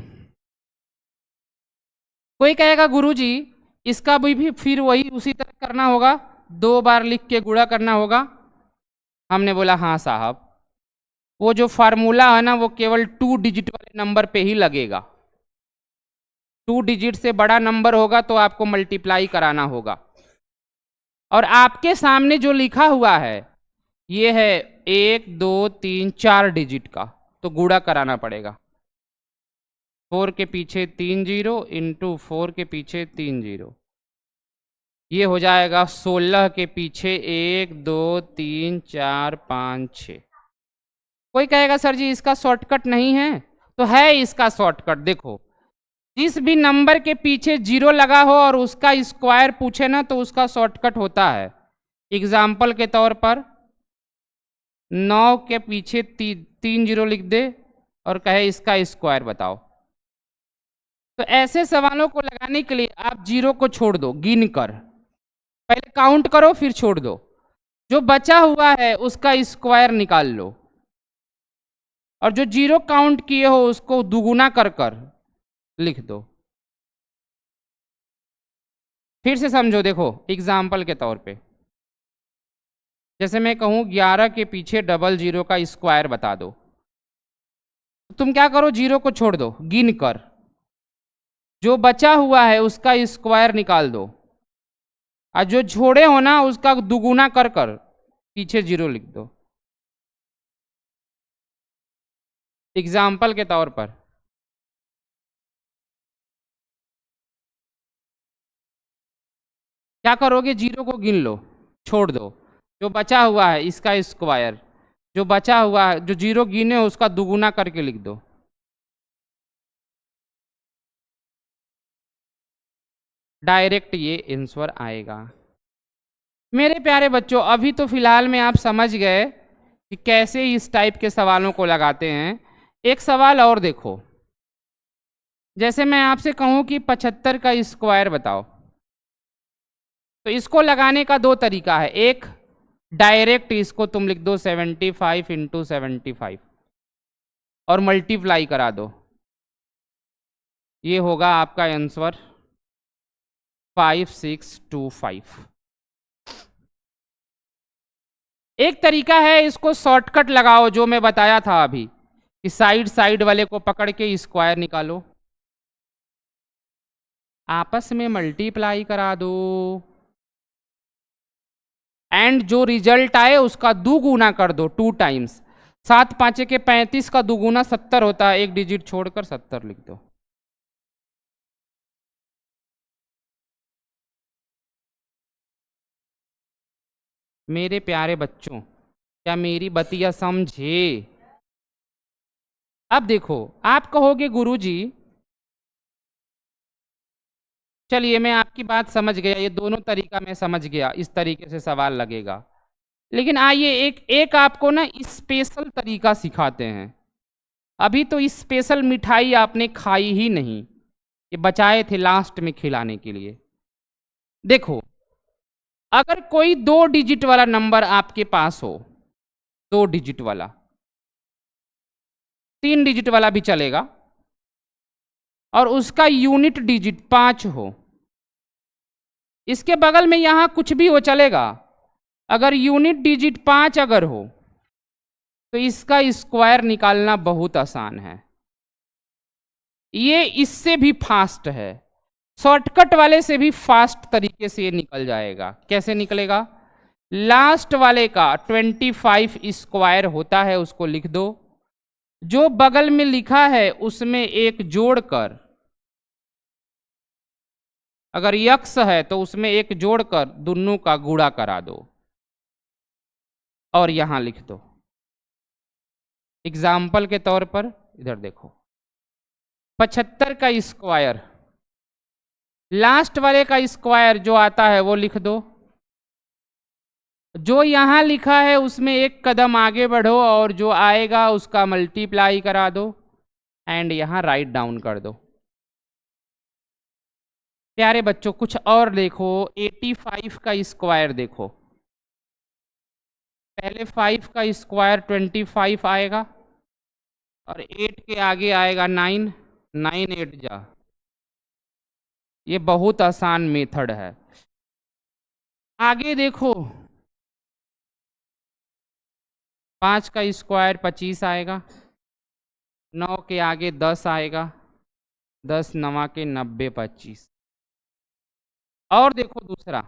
कोई कहेगा गुरुजी इसका भी फिर वही उसी तरह करना होगा, 2 बार लिख के गुणा करना होगा। हमने बोला हाँ साहब, वो जो फार्मूला है ना वो केवल 2 डिजिट वाले नंबर पे ही लगेगा। 2 डिजिट से बड़ा नंबर होगा तो आपको मल्टीप्लाई कराना होगा। और आपके सामने जो लिखा हुआ है ये है 1 2 3 4 डिजिट का, तो गुणा कराना पड़ेगा। 4 के पीछे 3 0 × 4 के पीछे 3 0, ये हो जाएगा 16 के पीछे 1 2 3 4 5 6। कोई कहेगा सर जी इसका शॉर्टकट नहीं है, तो है इसका शॉर्टकट। देखो जिस भी नंबर के पीछे 0 लगा हो और उसका स्क्वायर पूछे ना तो उसका शॉर्टकट होता है। एग्जाम्पल के तौर पर 9 के पीछे 3 0 लिख दे और कहे इसका स्क्वायर बताओ। तो ऐसे सवालों को लगाने के लिए आप 0 को छोड़ दो, गिन कर पहले काउंट करो फिर छोड़ दो। जो बचा हुआ है उसका स्क्वायर निकाल लो, और जो जीरो काउंट किए हो उसको दुगुना कर कर लिख दो। फिर से समझो, देखो एग्जाम्पल के तौर पे, जैसे मैं कहूं 11 के पीछे डबल जीरो का स्क्वायर बता दो, तुम क्या करो, जीरो को छोड़ दो, गिन कर जो बचा हुआ है उसका स्क्वायर निकाल दो, और जो छोड़े हो ना उसका दुगुना कर कर पीछे जीरो लिख दो। एग्जाम्पल के तौर पर क्या करोगे, जीरो को गिन लो, छोड़ दो, जो बचा हुआ है इसका स्क्वायर, जो बचा हुआ है जो जीरो गिने हो उसका दुगुना करके लिख दो। डायरेक्ट ये आंसर आएगा। मेरे प्यारे बच्चों, अभी तो फिलहाल में आप समझ गए कि कैसे इस टाइप के सवालों को लगाते हैं। एक सवाल और देखो, जैसे मैं आपसे कहूं कि 75 का स्क्वायर बताओ, तो इसको लगाने का दो तरीका है। एक डायरेक्ट इसको तुम लिख दो 75 इंटू 75 और मल्टीप्लाई करा दो, ये होगा आपका आंसर 5625। एक तरीका है, इसको शॉर्टकट लगाओ जो मैं बताया था अभी, कि साइड साइड वाले को पकड़ के स्क्वायर निकालो, आपस में मल्टीप्लाई करा दो, एंड जो रिजल्ट आए उसका दुगुना कर दो 2 टाइम्स। 7 5 के 35 का दुगुना 70 होता है, एक डिजिट छोड़कर 70 लिख दो। मेरे प्यारे बच्चों, क्या मेरी बतिया समझे? अब देखो, आप कहोगे गुरुजी, चलिए मैं आपकी बात समझ गया, ये दोनों तरीका मैं समझ गया, इस तरीके से सवाल लगेगा। लेकिन आइए एक एक आपको ना स्पेशल तरीका सिखाते हैं। अभी तो स्पेशल मिठाई आपने खाई ही नहीं, ये बचाए थे लास्ट में खिलाने के लिए। देखो, अगर कोई 2 डिजिट वाला नंबर आपके पास हो, 2 डिजिट वाला, 3 डिजिट वाला भी चलेगा, और उसका यूनिट डिजिट 5 हो, इसके बगल में यहां कुछ भी हो चलेगा, अगर यूनिट डिजिट 5 अगर हो तो इसका स्क्वायर निकालना बहुत आसान है। ये इससे भी फास्ट है, शॉर्टकट वाले से भी फास्ट तरीके से ये निकल जाएगा। कैसे निकलेगा? लास्ट वाले का 25 स्क्वायर होता है, उसको लिख दो, जो बगल में लिखा है उसमें एक जोड़कर, अगर यक्स है तो उसमें एक जोड़कर दोनों का गुणा करा दो और यहां लिख दो। एग्जाम्पल के तौर पर इधर देखो, 75 का स्क्वायर, लास्ट वाले का स्क्वायर जो आता है वो लिख दो, जो यहां लिखा है उसमें एक कदम आगे बढ़ो और जो आएगा उसका मल्टीप्लाई करा दो, एंड यहां राइट डाउन कर दो। प्यारे बच्चों कुछ और देखो, 85 का स्क्वायर देखो, पहले 5 का स्क्वायर 25 आएगा, और 8 के आगे आएगा 9, 9 8 जा। ये बहुत आसान मेथड है। आगे देखो, 5 का स्क्वायर 25 आएगा, 9 के आगे 10 आएगा, 10 9 के 90 25। और देखो दूसरा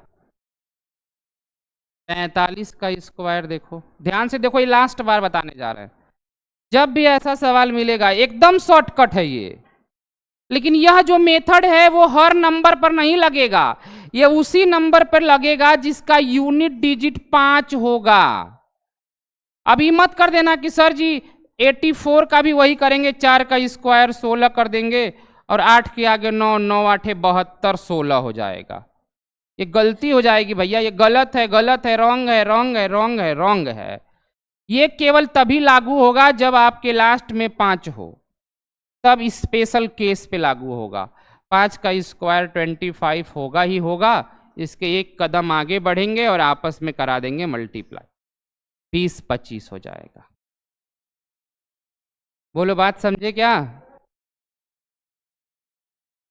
43 का स्क्वायर देखो, ध्यान से देखो, ये लास्ट बार बताने जा रहे हैं। जब भी ऐसा सवाल मिलेगा, एकदम शॉर्टकट है ये, लेकिन यह जो मेथड है वो हर नंबर पर नहीं लगेगा, ये उसी नंबर पर लगेगा जिसका यूनिट डिजिट 5 होगा। अभी मत कर देना कि सर जी 84 का भी वही करेंगे, 4 का स्क्वायर 16 कर देंगे और 8 के आगे 9, 9 8 72, 16 हो जाएगा। ये गलती हो जाएगी भैया, ये गलत है, गलत है, रॉन्ग है, रॉन्ग है, रॉन्ग है, रॉन्ग है। ये केवल तभी लागू होगा जब आपके लास्ट में 5 हो, तब स्पेशल केस पे लागू होगा। 5 का स्क्वायर 25 होगा ही होगा, इसके एक कदम आगे बढ़ेंगे और आपस में करा देंगे मल्टीप्लाई, 20-25 हो जाएगा। बोलो बात समझे क्या?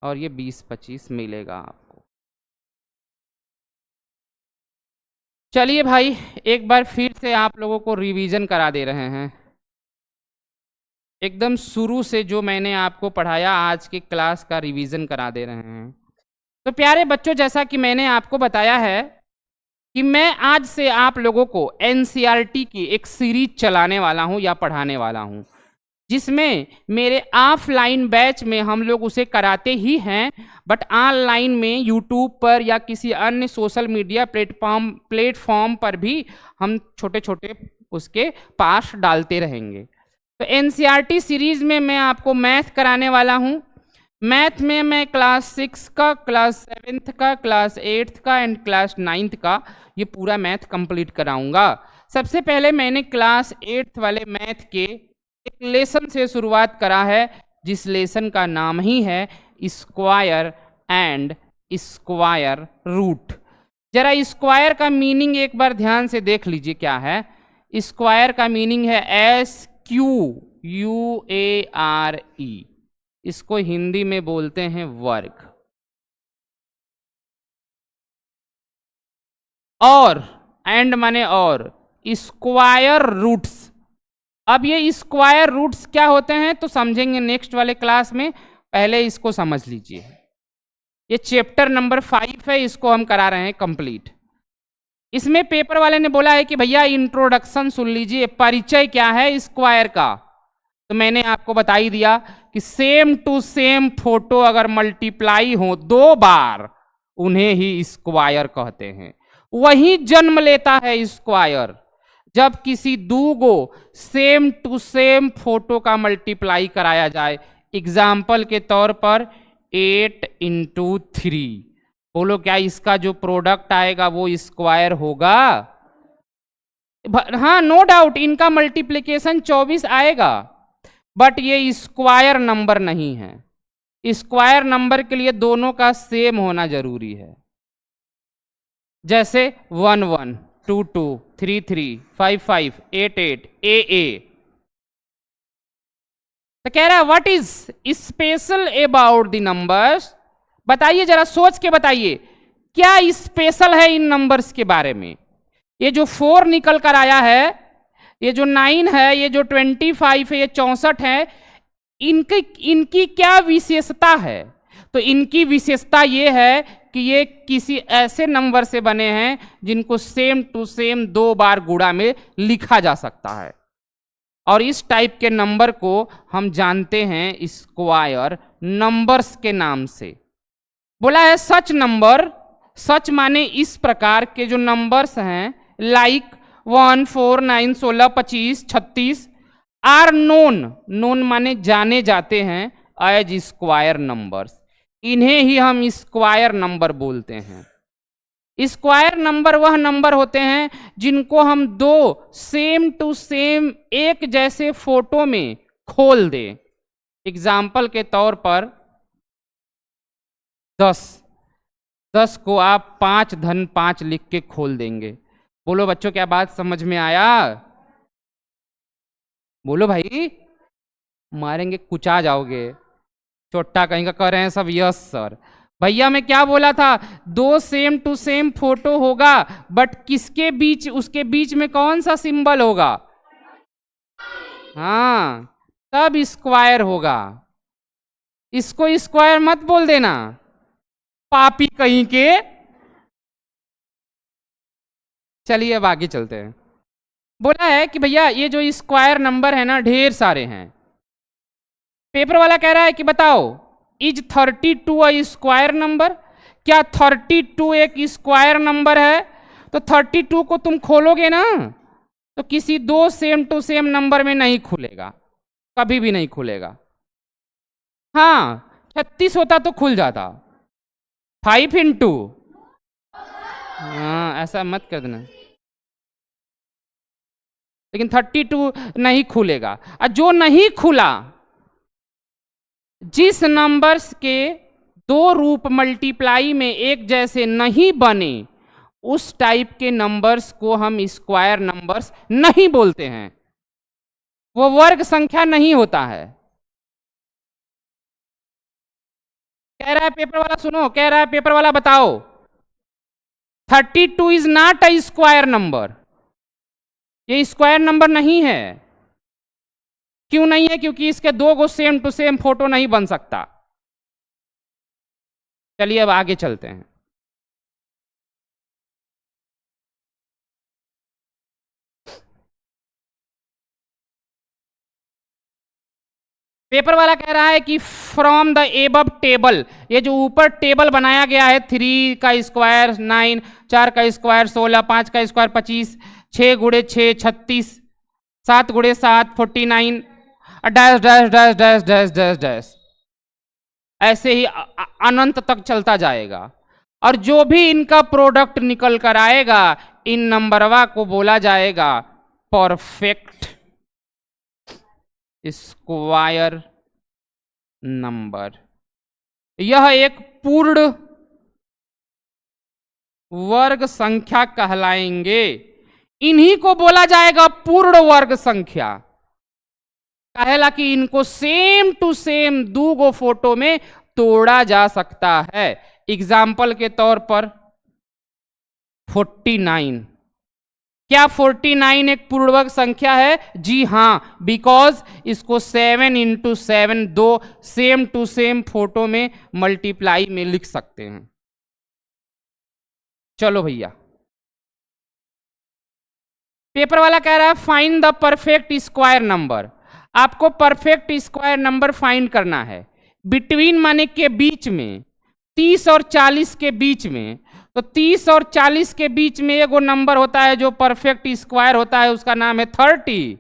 और ये 20-25 मिलेगा आपको। चलिए भाई, एक बार फिर से आप लोगों को रिवीजन करा दे रहे हैं, एकदम शुरू से जो मैंने आपको पढ़ाया आज के क्लास का रिवीजन करा दे रहे हैं। तो प्यारे बच्चों, जैसा कि मैंने आपको बताया है कि मैं आज से आप लोगों को एनसीईआरटी की एक सीरीज चलाने वाला हूं या पढ़ाने वाला हूं, जिसमें मेरे ऑफलाइन बैच में हम लोग उसे कराते ही हैं, बट ऑनलाइन में यूट्यूब पर या किसी अन्य सोशल मीडिया प्लेटफॉर्म पर भी हम छोटे छोटे उसके पास डालते रहेंगे। तो एनसीईआरटी सीरीज में मैं आपको मैथ कराने वाला हूँ। मैथ में मैं क्लास 6 का, क्लास 7th का, क्लास 8th का एंड क्लास 9th का ये पूरा मैथ कंप्लीट कराऊंगा। सबसे पहले मैंने क्लास 8th वाले मैथ के एक लेसन से शुरुआत करा है, जिस लेसन का नाम ही है स्क्वायर एंड स्क्वायर रूट। जरा स्क्वायर का मीनिंग एक बार ध्यान से देख लीजिए क्या है। स्क्वायर का मीनिंग है SQUARE, इसको हिंदी में बोलते हैं वर्ग। और एंड माने और, स्क्वायर रूट्स। अब ये स्क्वायर रूट्स क्या होते हैं तो समझेंगे नेक्स्ट वाले क्लास में, पहले इसको समझ लीजिए। ये चैप्टर नंबर 5 है, इसको हम करा रहे हैं कंप्लीट। इसमें पेपर वाले ने बोला है कि भैया इंट्रोडक्शन सुन लीजिए, परिचय क्या है स्क्वायर का। तो मैंने आपको बता ही दिया कि सेम टू सेम फोटो अगर मल्टीप्लाई हो 2 बार, उन्हें ही स्क्वायर कहते हैं। वही जन्म लेता है स्क्वायर जब किसी दूगो सेम टू सेम फोटो का मल्टीप्लाई कराया जाए। एग्जाम्पल के तौर पर 8 × 3, बोलो क्या इसका जो प्रोडक्ट आएगा वो स्क्वायर होगा? हाँ, नो डाउट इनका मल्टीप्लिकेशन 24 आएगा, बट ये स्क्वायर नंबर नहीं है। स्क्वायर नंबर के लिए दोनों का सेम होना जरूरी है। जैसे 1 1, 2 2, 3 3, 5 5, 8 8, AA। तो कह रहा है what is special about the numbers. बताइए, जरा सोच के बताइए क्या स्पेशल है इन नंबर्स के बारे में। ये जो 4 निकल कर आया है, ये जो 9 है, ये जो 25 है, ये 64 है, इनकी क्या विशेषता है? तो इनकी विशेषता ये है कि ये किसी ऐसे नंबर से बने हैं जिनको सेम टू सेम 2 बार गुणा में लिखा जा सकता है, और इस टाइप के नंबर को हम जानते हैं स्क्वायर नंबर्स के नाम से। बोला है सच नंबर, सच माने इस प्रकार के जो नंबर्स हैं, लाइक 1 4 9 16 25 36 आर नोन, नोन माने जाने जाते हैं एज स्क्वायर नंबर्स। इन्हें ही हम स्क्वायर नंबर बोलते हैं। स्क्वायर नंबर वह नंबर होते हैं जिनको हम 2 सेम टू सेम एक जैसे फोटो में खोल दें। एग्जाम्पल के तौर पर 10 को आप 5 धन 5 लिख के खोल देंगे। बोलो बच्चों क्या बात समझ में आया? बोलो भाई, मारेंगे कुचा जाओगे, चोट्टा कहीं का कर रहे हैं सब। Yes sir. भैया मैं क्या बोला था, 2 सेम टू सेम फोटो होगा, बट किसके बीच, उसके बीच में कौन सा सिंबल होगा? हाँ, तब स्क्वायर होगा। इसको स्क्वायर मत बोल देना, पापी कहीं के। चलिए अब आगे चलते हैं। बोला है कि भैया ये जो स्क्वायर नंबर है ना, ढेर सारे हैं। पेपर वाला कह रहा है कि बताओ इज 32 अ स्क्वायर नंबर? क्या 32 एक स्क्वायर नंबर है? तो 32 को तुम खोलोगे ना तो किसी 2 सेम टू सेम नंबर में नहीं खुलेगा, कभी भी नहीं खुलेगा। हाँ, 36 होता तो खुल जाता, 5 × हाँ, ऐसा मत कर देना। लेकिन 32 नहीं खुलेगा। और जो नहीं खुला, जिस नंबर्स के दो रूप मल्टीप्लाई में एक जैसे नहीं बने उस टाइप के नंबर्स को हम स्क्वायर नंबर्स नहीं बोलते हैं, वो वर्ग संख्या नहीं होता है। कह रहा है पेपर वाला, सुनो, कह रहा है पेपर वाला, बताओ 32 is not a square number, ये स्क्वायर नंबर नहीं है। क्यों नहीं है? क्योंकि इसके दो गो सेम टू सेम फोटो नहीं बन सकता। चलिए अब आगे चलते हैं। पेपर वाला कह रहा है कि फ्रॉम द एबव टेबल, ये जो ऊपर टेबल बनाया गया है, 3 का स्क्वायर 9, 4 का स्क्वायर 16, 5 का स्क्वायर 25, 6 गुड़े 6 36, 7 गुड़े 7 49, dash dash dash dash dash dash dash, ऐसे ही अनंत तक चलता जाएगा। और जो भी इनका प्रोडक्ट निकल कर आएगा इन नंबरवा को बोला जाएगा परफेक्ट स्क्वायर नंबर। यह एक पूर्ण वर्ग संख्या कहलाएंगे, इन्हीं को बोला जाएगा पूर्ण वर्ग संख्या। कहेला कि इनको सेम टू सेम दो गो फोटो में तोड़ा जा सकता है। एग्जाम्पल के तौर पर 49, क्या 49 एक पूर्णवर्ग संख्या है? जी हाँ, बिकॉज इसको 7 इंटू 7 दो सेम टू सेम फोटो में मल्टीप्लाई में लिख सकते हैं। चलो भैया, पेपर वाला कह रहा है find the perfect square number. आपको परफेक्ट स्क्वायर नंबर फाइंड करना है बिटवीन माने के बीच में, 30 और 40 के बीच में। तो 30 और 40 के बीच में एगो नंबर होता है जो परफेक्ट स्क्वायर होता है, उसका नाम है 30।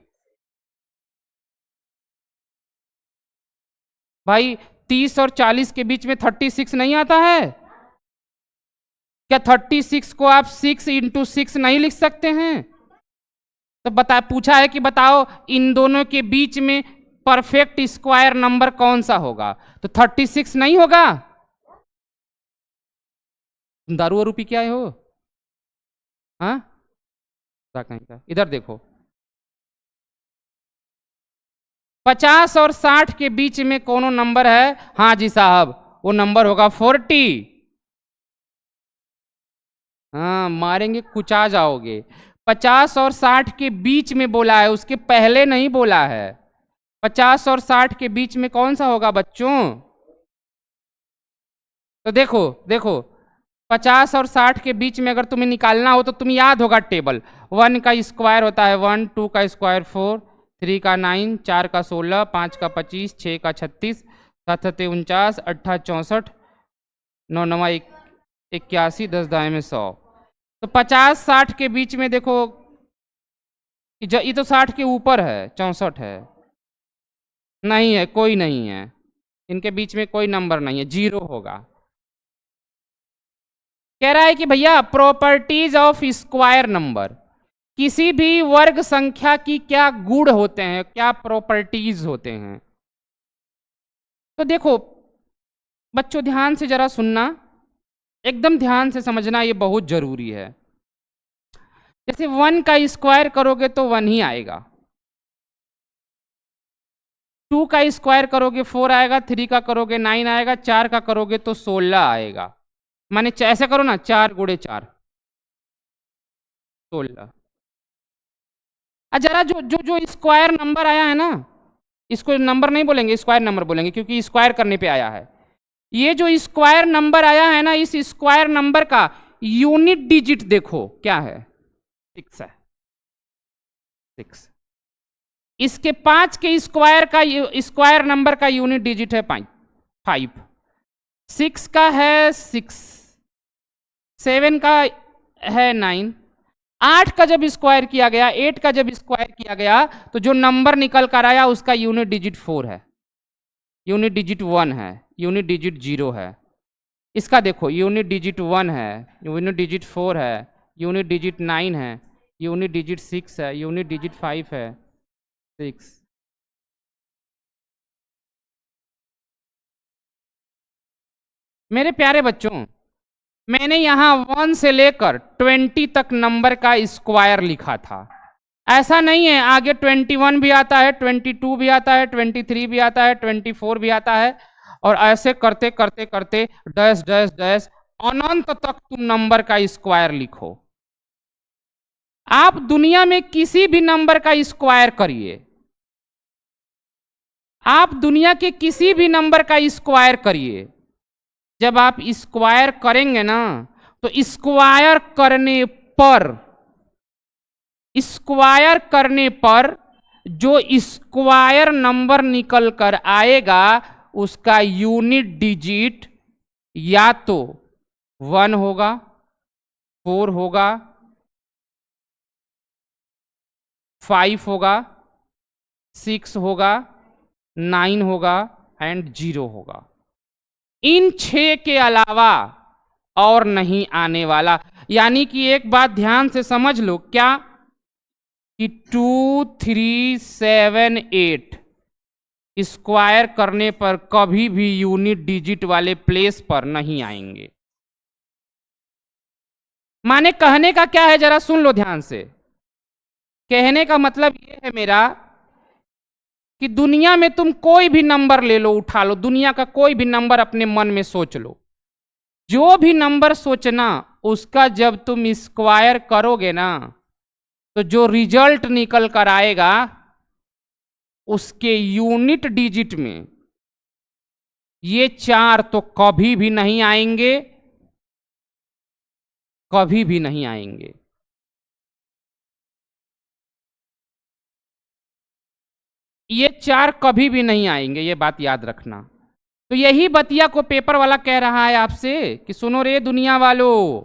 भाई 30 और 40 के बीच में 36 नहीं आता है क्या? 36 को आप 6 इंटू 6 नहीं लिख सकते हैं? तो पूछा है कि बताओ इन दोनों के बीच में परफेक्ट स्क्वायर नंबर कौन सा होगा? तो 36 नहीं होगा। तुम दारू वारू पी के आए हो? हाँ, कहीं का इधर देखो, 50 और 60 के बीच में कौन नंबर है? हाँ जी साहब, वो नंबर होगा 40। हाँ, मारेंगे कुचा जाओगे। 50 और 60 के बीच में बोला है, उसके पहले नहीं बोला है। 50 और 60 के बीच में कौन सा होगा बच्चों? तो देखो देखो, 50 और 60 के बीच में अगर तुम्हें निकालना हो तो तुम्हें याद होगा टेबल। 1 का स्क्वायर होता है 1, 2 का स्क्वायर 4, 3 का 9, 4 का 16, 5 का 25, 6 का 36, 7 7 49, 8 64, 9 9 81, 10 दाएं में 100। तो 50-60 के बीच में देखो, ये तो 60 के ऊपर है, 64 है, नहीं है, कोई नहीं है, इनके बीच में कोई नंबर नहीं है, 0 होगा। कह रहा है कि भैया प्रॉपर्टीज ऑफ स्क्वायर नंबर, किसी भी वर्ग संख्या की क्या गुण होते हैं, क्या प्रॉपर्टीज होते हैं। तो देखो बच्चों, ध्यान से जरा सुनना, एकदम ध्यान से समझना, ये बहुत जरूरी है। जैसे 1 का स्क्वायर करोगे तो 1 ही आएगा, 2 का स्क्वायर करोगे 4 आएगा, 3 का करोगे 9 आएगा, 4 का करोगे तो 16 आएगा। माने ऐसे करो ना, 4 गुड़े 4 16। जरा जो जो जो स्क्वायर नंबर आया है ना, इसको नंबर नहीं बोलेंगे, स्क्वायर नंबर बोलेंगे, क्योंकि स्क्वायर करने पे आया है। ये जो स्क्वायर नंबर आया है ना, इस स्क्वायर नंबर का यूनिट डिजिट देखो क्या है, 6 है, 6। इसके 5 के स्क्वायर का स्क्वायर नंबर का यूनिट डिजिट है 5। 6 का है 6, 7 का है 9, 8 का जब स्क्वायर किया गया, 8 का जब स्क्वायर किया गया तो जो नंबर निकल कर आया उसका यूनिट डिजिट 4 है, यूनिट डिजिट 1 है, यूनिट डिजिट 0 है। इसका देखो यूनिट डिजिट 1 है, यूनिट डिजिट 4 है, यूनिट डिजिट 9 है, यूनिट डिजिट 6 है, यूनिट डिजिट 5 है, 6। मेरे प्यारे बच्चों, मैंने यहाँ 1 से लेकर 20 तक नंबर का स्क्वायर लिखा था। ऐसा नहीं है, आगे 21 भी आता है, 22 भी आता है, 23 भी आता है, 24 भी आता है, और ऐसे करते करते करते डैश डैश डैश अनंत तक तुम नंबर का स्क्वायर लिखो। आप दुनिया में किसी भी नंबर का स्क्वायर करिए, आप दुनिया के किसी भी नंबर का स्क्वायर करिए, जब आप स्क्वायर करेंगे ना, तो स्क्वायर करने पर जो स्क्वायर नंबर निकल कर आएगा उसका यूनिट डिजिट या तो 1 होगा, 4 होगा, 5 होगा, 6 होगा, 9 होगा एंड 0 होगा। इन 6 के अलावा और नहीं आने वाला। यानी कि एक बात ध्यान से समझ लो, क्या कि 2 3 7 8 स्क्वायर करने पर कभी भी यूनिट डिजिट वाले प्लेस पर नहीं आएंगे। माने कहने का क्या है, जरा सुन लो ध्यान से। कहने का मतलब यह है मेरा कि दुनिया में तुम कोई भी नंबर ले लो, उठा लो, दुनिया का कोई भी नंबर अपने मन में सोच लो, जो भी नंबर सोचना उसका जब तुम स्क्वायर करोगे ना, तो जो रिजल्ट निकल कर आएगा उसके यूनिट डिजिट में ये 4 तो कभी भी नहीं आएंगे, कभी भी नहीं आएंगे। ये 4 कभी भी नहीं आएंगे, ये बात याद रखना। तो यही बतिया को पेपर वाला कह रहा है आपसे कि सुनो रे दुनिया वालों,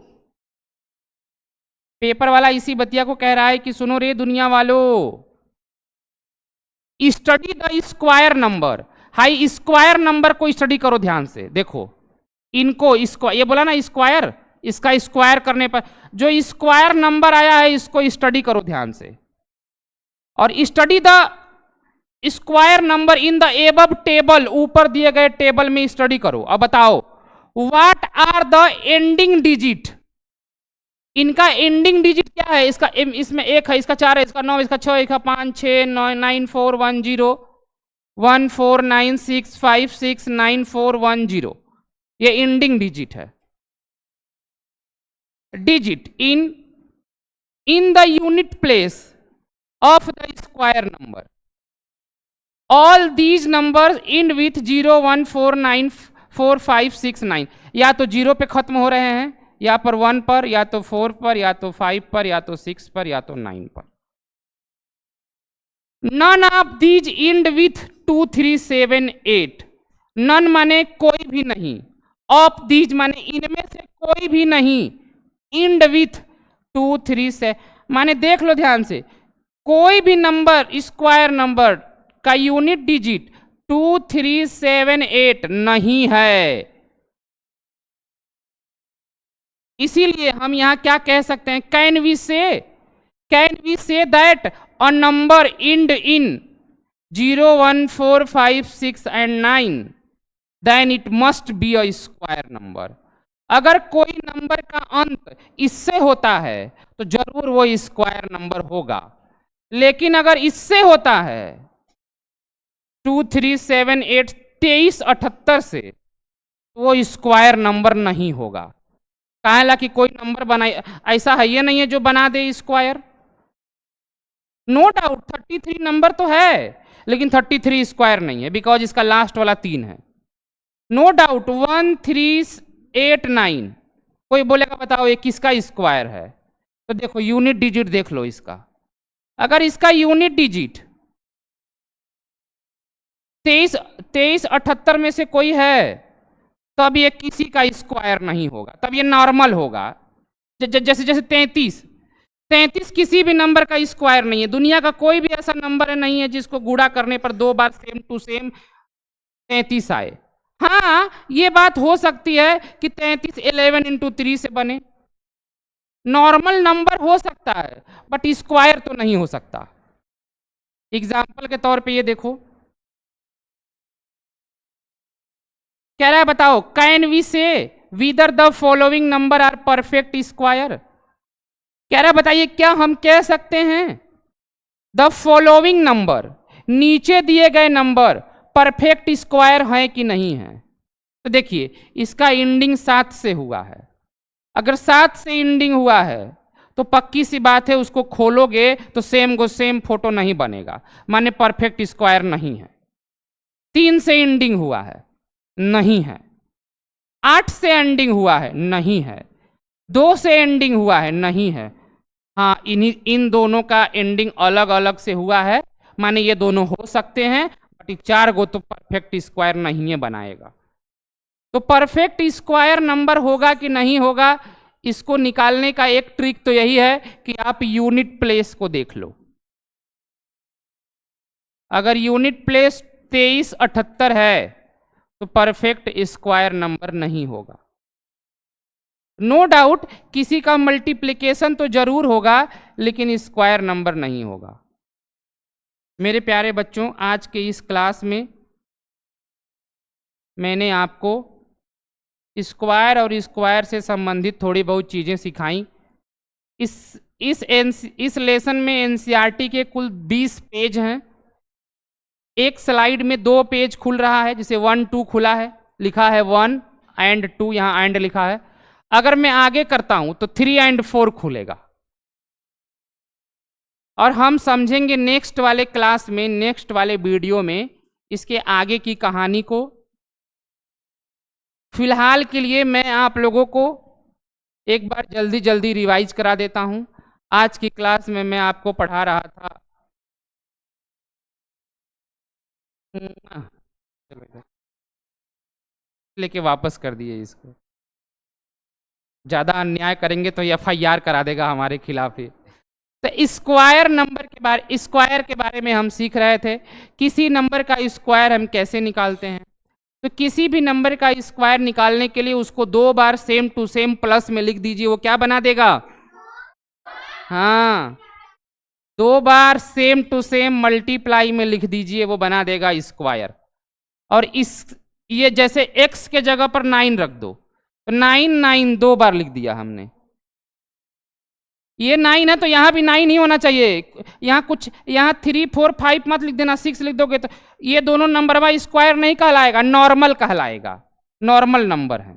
पेपर वाला इसी बतिया को कह रहा है कि सुनो रे दुनिया वालों, study the square number. High square number को स्टडी करो ध्यान से। देखो इनको ये बोला ना स्क्वायर, इसका स्क्वायर करने पर जो स्क्वायर नंबर आया है इसको स्टडी करो ध्यान से, और study the square number in the above table, ऊपर दिए गए टेबल में स्टडी करो। अब बताओ what are the ending digit, इनका एंडिंग डिजिट क्या है? इसका इसमें 1 है, इसका 4 है, इसका 9, इसका 6, इसका 5 6 9 9 4 1 0 1 4 9 6 5 6 9 4 1 0, ये एंडिंग डिजिट है। Digit in the unit place of the square number, all these number end with 0 1 4 9 4 5 6 9, या तो 0 पे खत्म हो रहे हैं, या पर 1 पर, या तो 4 पर, या तो 5 पर, या तो 6 पर, या तो 9 पर। None of these end with 2 3 7 8, none माने कोई भी नहीं, ऑफ दीज माने इनमें से कोई भी नहीं, इंड विथ 2 3 से माने देख लो ध्यान से, कोई भी नंबर स्क्वायर नंबर का यूनिट डिजिट 2 3 7 8 नहीं है। इसीलिए हम यहां क्या कह सकते हैं, can we say that a number end in 0 1 4 5 6 and 9 then it must be a square number. अगर कोई नंबर का अंत इससे होता है तो जरूर वो स्क्वायर नंबर होगा, लेकिन अगर इससे होता है 2 3 7 8 23 78 से, वो स्क्वायर नंबर नहीं होगा। काहेला कि कोई नंबर बनाए ऐसा है ये नहीं है जो बना दे स्क्वायर। नो डाउट 33 नंबर तो है, लेकिन 33 स्क्वायर नहीं है, बिकॉज इसका लास्ट वाला 3 है। नो डाउट 1 3 8 9, कोई बोलेगा बताओ ये किसका स्क्वायर है, तो देखो यूनिट डिजिट देख लो इसका, अगर इसका यूनिट डिजिट 23 78 में से कोई है, तब ये किसी का स्क्वायर नहीं होगा, तब ये नॉर्मल होगा। जैसे जैसे 33 किसी भी नंबर का स्क्वायर नहीं है, दुनिया का कोई भी ऐसा नंबर नहीं है जिसको गुणा करने पर 2 बार सेम टू सेम 33 आए। हाँ ये बात हो सकती है कि 33 11 इंटू 3 से बने, नॉर्मल नंबर हो सकता है, बट स्क्वायर तो नहीं हो सकता। एग्जाम्पल के तौर पे ये देखो कह रहा है बताओ, can we say whether the following number are perfect square. कह रहा है बताइए क्या हम कह सकते हैं द फॉलोइंग नंबर, नीचे दिए गए नंबर परफेक्ट स्क्वायर है कि नहीं है। तो देखिए इसका एंडिंग 7 से हुआ है, अगर 7 से एंडिंग हुआ है तो पक्की सी बात है उसको खोलोगे तो सेम गो सेम फोटो नहीं बनेगा, माने परफेक्ट स्क्वायर नहीं है। 3 से एंडिंग हुआ है, नहीं है। 8 से एंडिंग हुआ है, नहीं है। 2 से एंडिंग हुआ है, नहीं है। हाँ, इन दोनों का एंडिंग अलग अलग से हुआ है, माने ये दोनों हो सकते हैं, बट 4 गो तो परफेक्ट स्क्वायर नहीं है बनाएगा। तो परफेक्ट स्क्वायर नंबर होगा कि नहीं होगा, इसको निकालने का एक ट्रिक तो यही है कि आप यूनिट प्लेस को देख लो। अगर यूनिट प्लेस 2378 है तो परफेक्ट स्क्वायर नंबर नहीं होगा। नो डाउट किसी का मल्टीप्लिकेशन तो जरूर होगा लेकिन स्क्वायर नंबर नहीं होगा। मेरे प्यारे बच्चों, आज के इस क्लास में मैंने आपको स्क्वायर और स्क्वायर से संबंधित थोड़ी बहुत चीज़ें सिखाई। इस लेसन में एनसीईआरटी के कुल 20 पेज हैं। एक स्लाइड में 2 पेज खुल रहा है, जैसे 1 2 खुला है, लिखा है 1 एंड 2, यहाँ एंड लिखा है। अगर मैं आगे करता हूं तो 3 एंड 4 खुलेगा। और हम समझेंगे नेक्स्ट वाले क्लास में, नेक्स्ट वाले वीडियो में इसके आगे की कहानी को। फिलहाल के लिए मैं आप लोगों को एक बार जल्दी जल्दी रिवाइज करा देता हूं। आज की क्लास में मैं आपको पढ़ा रहा था लेके वापस कर दिए इसको, ज्यादा अन्याय करेंगे तो एफआईआर करा देगा हमारे खिलाफ ही। तो स्क्वायर के बारे में हम सीख रहे थे। किसी नंबर का स्क्वायर हम कैसे निकालते हैं। तो किसी भी नंबर का स्क्वायर निकालने के लिए उसको 2 बार सेम टू सेम प्लस में लिख दीजिए, वो क्या बना देगा। हाँ, 2 बार सेम टू सेम मल्टीप्लाई में लिख दीजिए, वो बना देगा स्क्वायर। और ये जैसे x के जगह पर 9 रख दो, तो 9 9 2 बार लिख दिया हमने। ये 9 है तो यहाँ भी 9 ही होना चाहिए। यहाँ 3 4 5 मत लिख देना, 6 लिख दोगे तो ये दोनों नंबर वाइज स्क्वायर नहीं कहलाएगा, नॉर्मल कहलाएगा। नॉर्मल नंबर है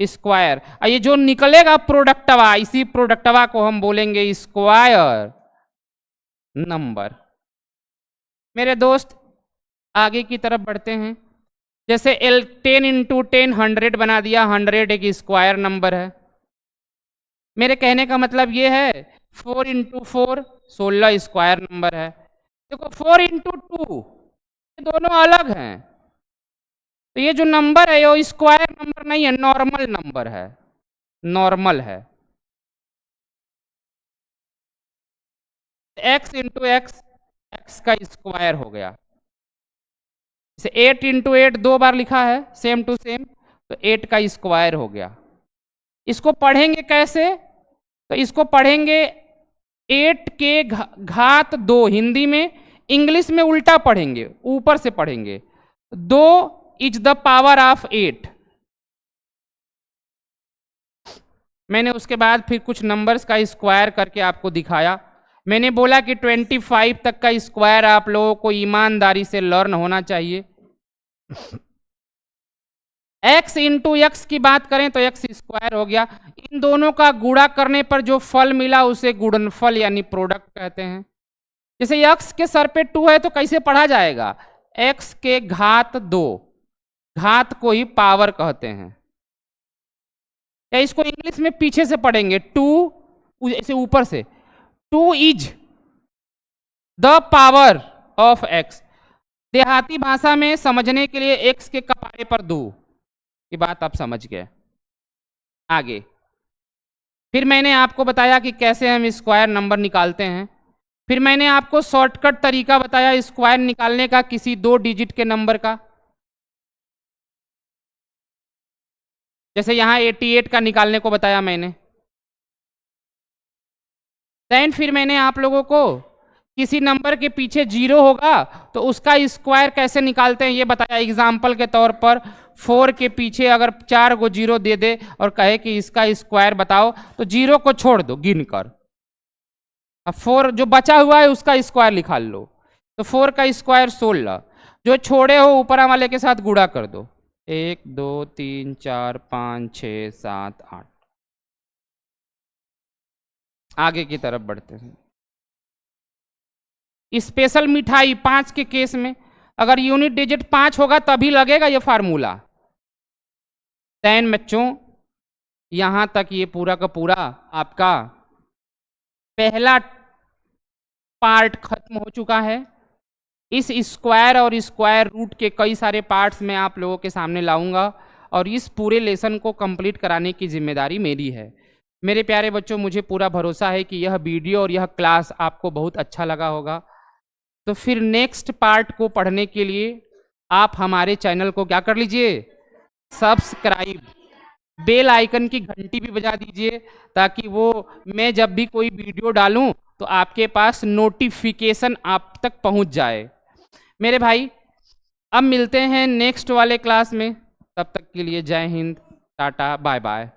स्क्वायर। ये जो निकलेगा प्रोडक्टवा, इसी प्रोडक्टवा को हम बोलेंगे स्क्वायर नंबर। मेरे दोस्त आगे की तरफ बढ़ते हैं। जैसे 10 इंटू 10 100 बना दिया, 100 एक स्क्वायर नंबर है। मेरे कहने का मतलब ये है 4 इंटू 4 16 स्क्वायर नंबर है। देखो 4 इंटू 2 ये दोनों अलग हैं, तो ये जो नंबर है वो स्क्वायर नंबर नहीं है, नॉर्मल नंबर है, नॉर्मल है। x इंटू एक्स एक्स का स्क्वायर हो गया। जैसे 8 इंटू 8 2 बार लिखा है सेम टू सेम, तो 8 का स्क्वायर हो गया। इसको पढ़ेंगे कैसे, तो इसको पढ़ेंगे 8 के घात 2 हिंदी में, इंग्लिश में उल्टा पढ़ेंगे, ऊपर से पढ़ेंगे 2 इज द पावर ऑफ 8। मैंने उसके बाद फिर कुछ नंबर्स का स्क्वायर करके आपको दिखाया। मैंने बोला कि 25 तक का स्क्वायर आप लोगों को ईमानदारी से लर्न होना चाहिए। x इंटू एक्स की बात करें तो x स्क्वायर हो गया। इन दोनों का गुणा करने पर जो फल मिला उसे गुणनफल यानी प्रोडक्ट कहते हैं। जैसे x के सर पे 2 है तो कैसे पढ़ा जाएगा, x के घात 2, घात को ही पावर कहते हैं। या इसको इंग्लिश में पीछे से पढ़ेंगे 2, ऐसे ऊपर से 2 is the power of x। देहाती भाषा में समझने के लिए x के कपारे पर 2 की बात आप समझ गए। आगे फिर मैंने आपको बताया कि कैसे हम स्क्वायर नंबर निकालते हैं। फिर मैंने आपको शॉर्टकट तरीका बताया स्क्वायर निकालने का किसी 2 डिजिट के नंबर का। जैसे यहाँ 88 का निकालने को बताया मैंने। देन फिर मैंने आप लोगों को किसी नंबर के पीछे 0 होगा तो उसका स्क्वायर कैसे निकालते हैं ये बताया एग्जाम्पल के तौर पर। 4 के पीछे अगर 4 को 0 दे दे और कहे कि इसका स्क्वायर बताओ तो 0 को छोड़ दो गिन कर, अब 4 जो बचा हुआ है उसका स्क्वायर निकाल लो। तो 4 का स्क्वायर 16, जो छोड़े हो ऊपर वाले के साथ गुणा कर दो, 1 2 3 4 5 6 7 8। आगे की तरफ बढ़ते हैं। स्पेशल मिठाई 5 के केस में अगर यूनिट डिजिट 5 होगा तभी लगेगा ये फार्मूला। देन बच्चों यहां तक ये पूरा का पूरा आपका पहला पार्ट खत्म हो चुका है। इस स्क्वायर और स्क्वायर रूट के कई सारे पार्ट्स मैं आप लोगों के सामने लाऊंगा और इस पूरे लेसन को कंप्लीट कराने की जिम्मेदारी मेरी है। मेरे प्यारे बच्चों, मुझे पूरा भरोसा है कि यह वीडियो और यह क्लास आपको बहुत अच्छा लगा होगा। तो फिर नेक्स्ट पार्ट को पढ़ने के लिए आप हमारे चैनल को क्या कर लीजिए, सब्सक्राइब, बेल आइकन की घंटी भी बजा दीजिए ताकि वो मैं जब भी कोई वीडियो डालूं तो आपके पास नोटिफिकेशन आप तक पहुंच जाए। मेरे भाई अब मिलते हैं नेक्स्ट वाले क्लास में, तब तक के लिए जय हिंद, टाटा, बाय बाय।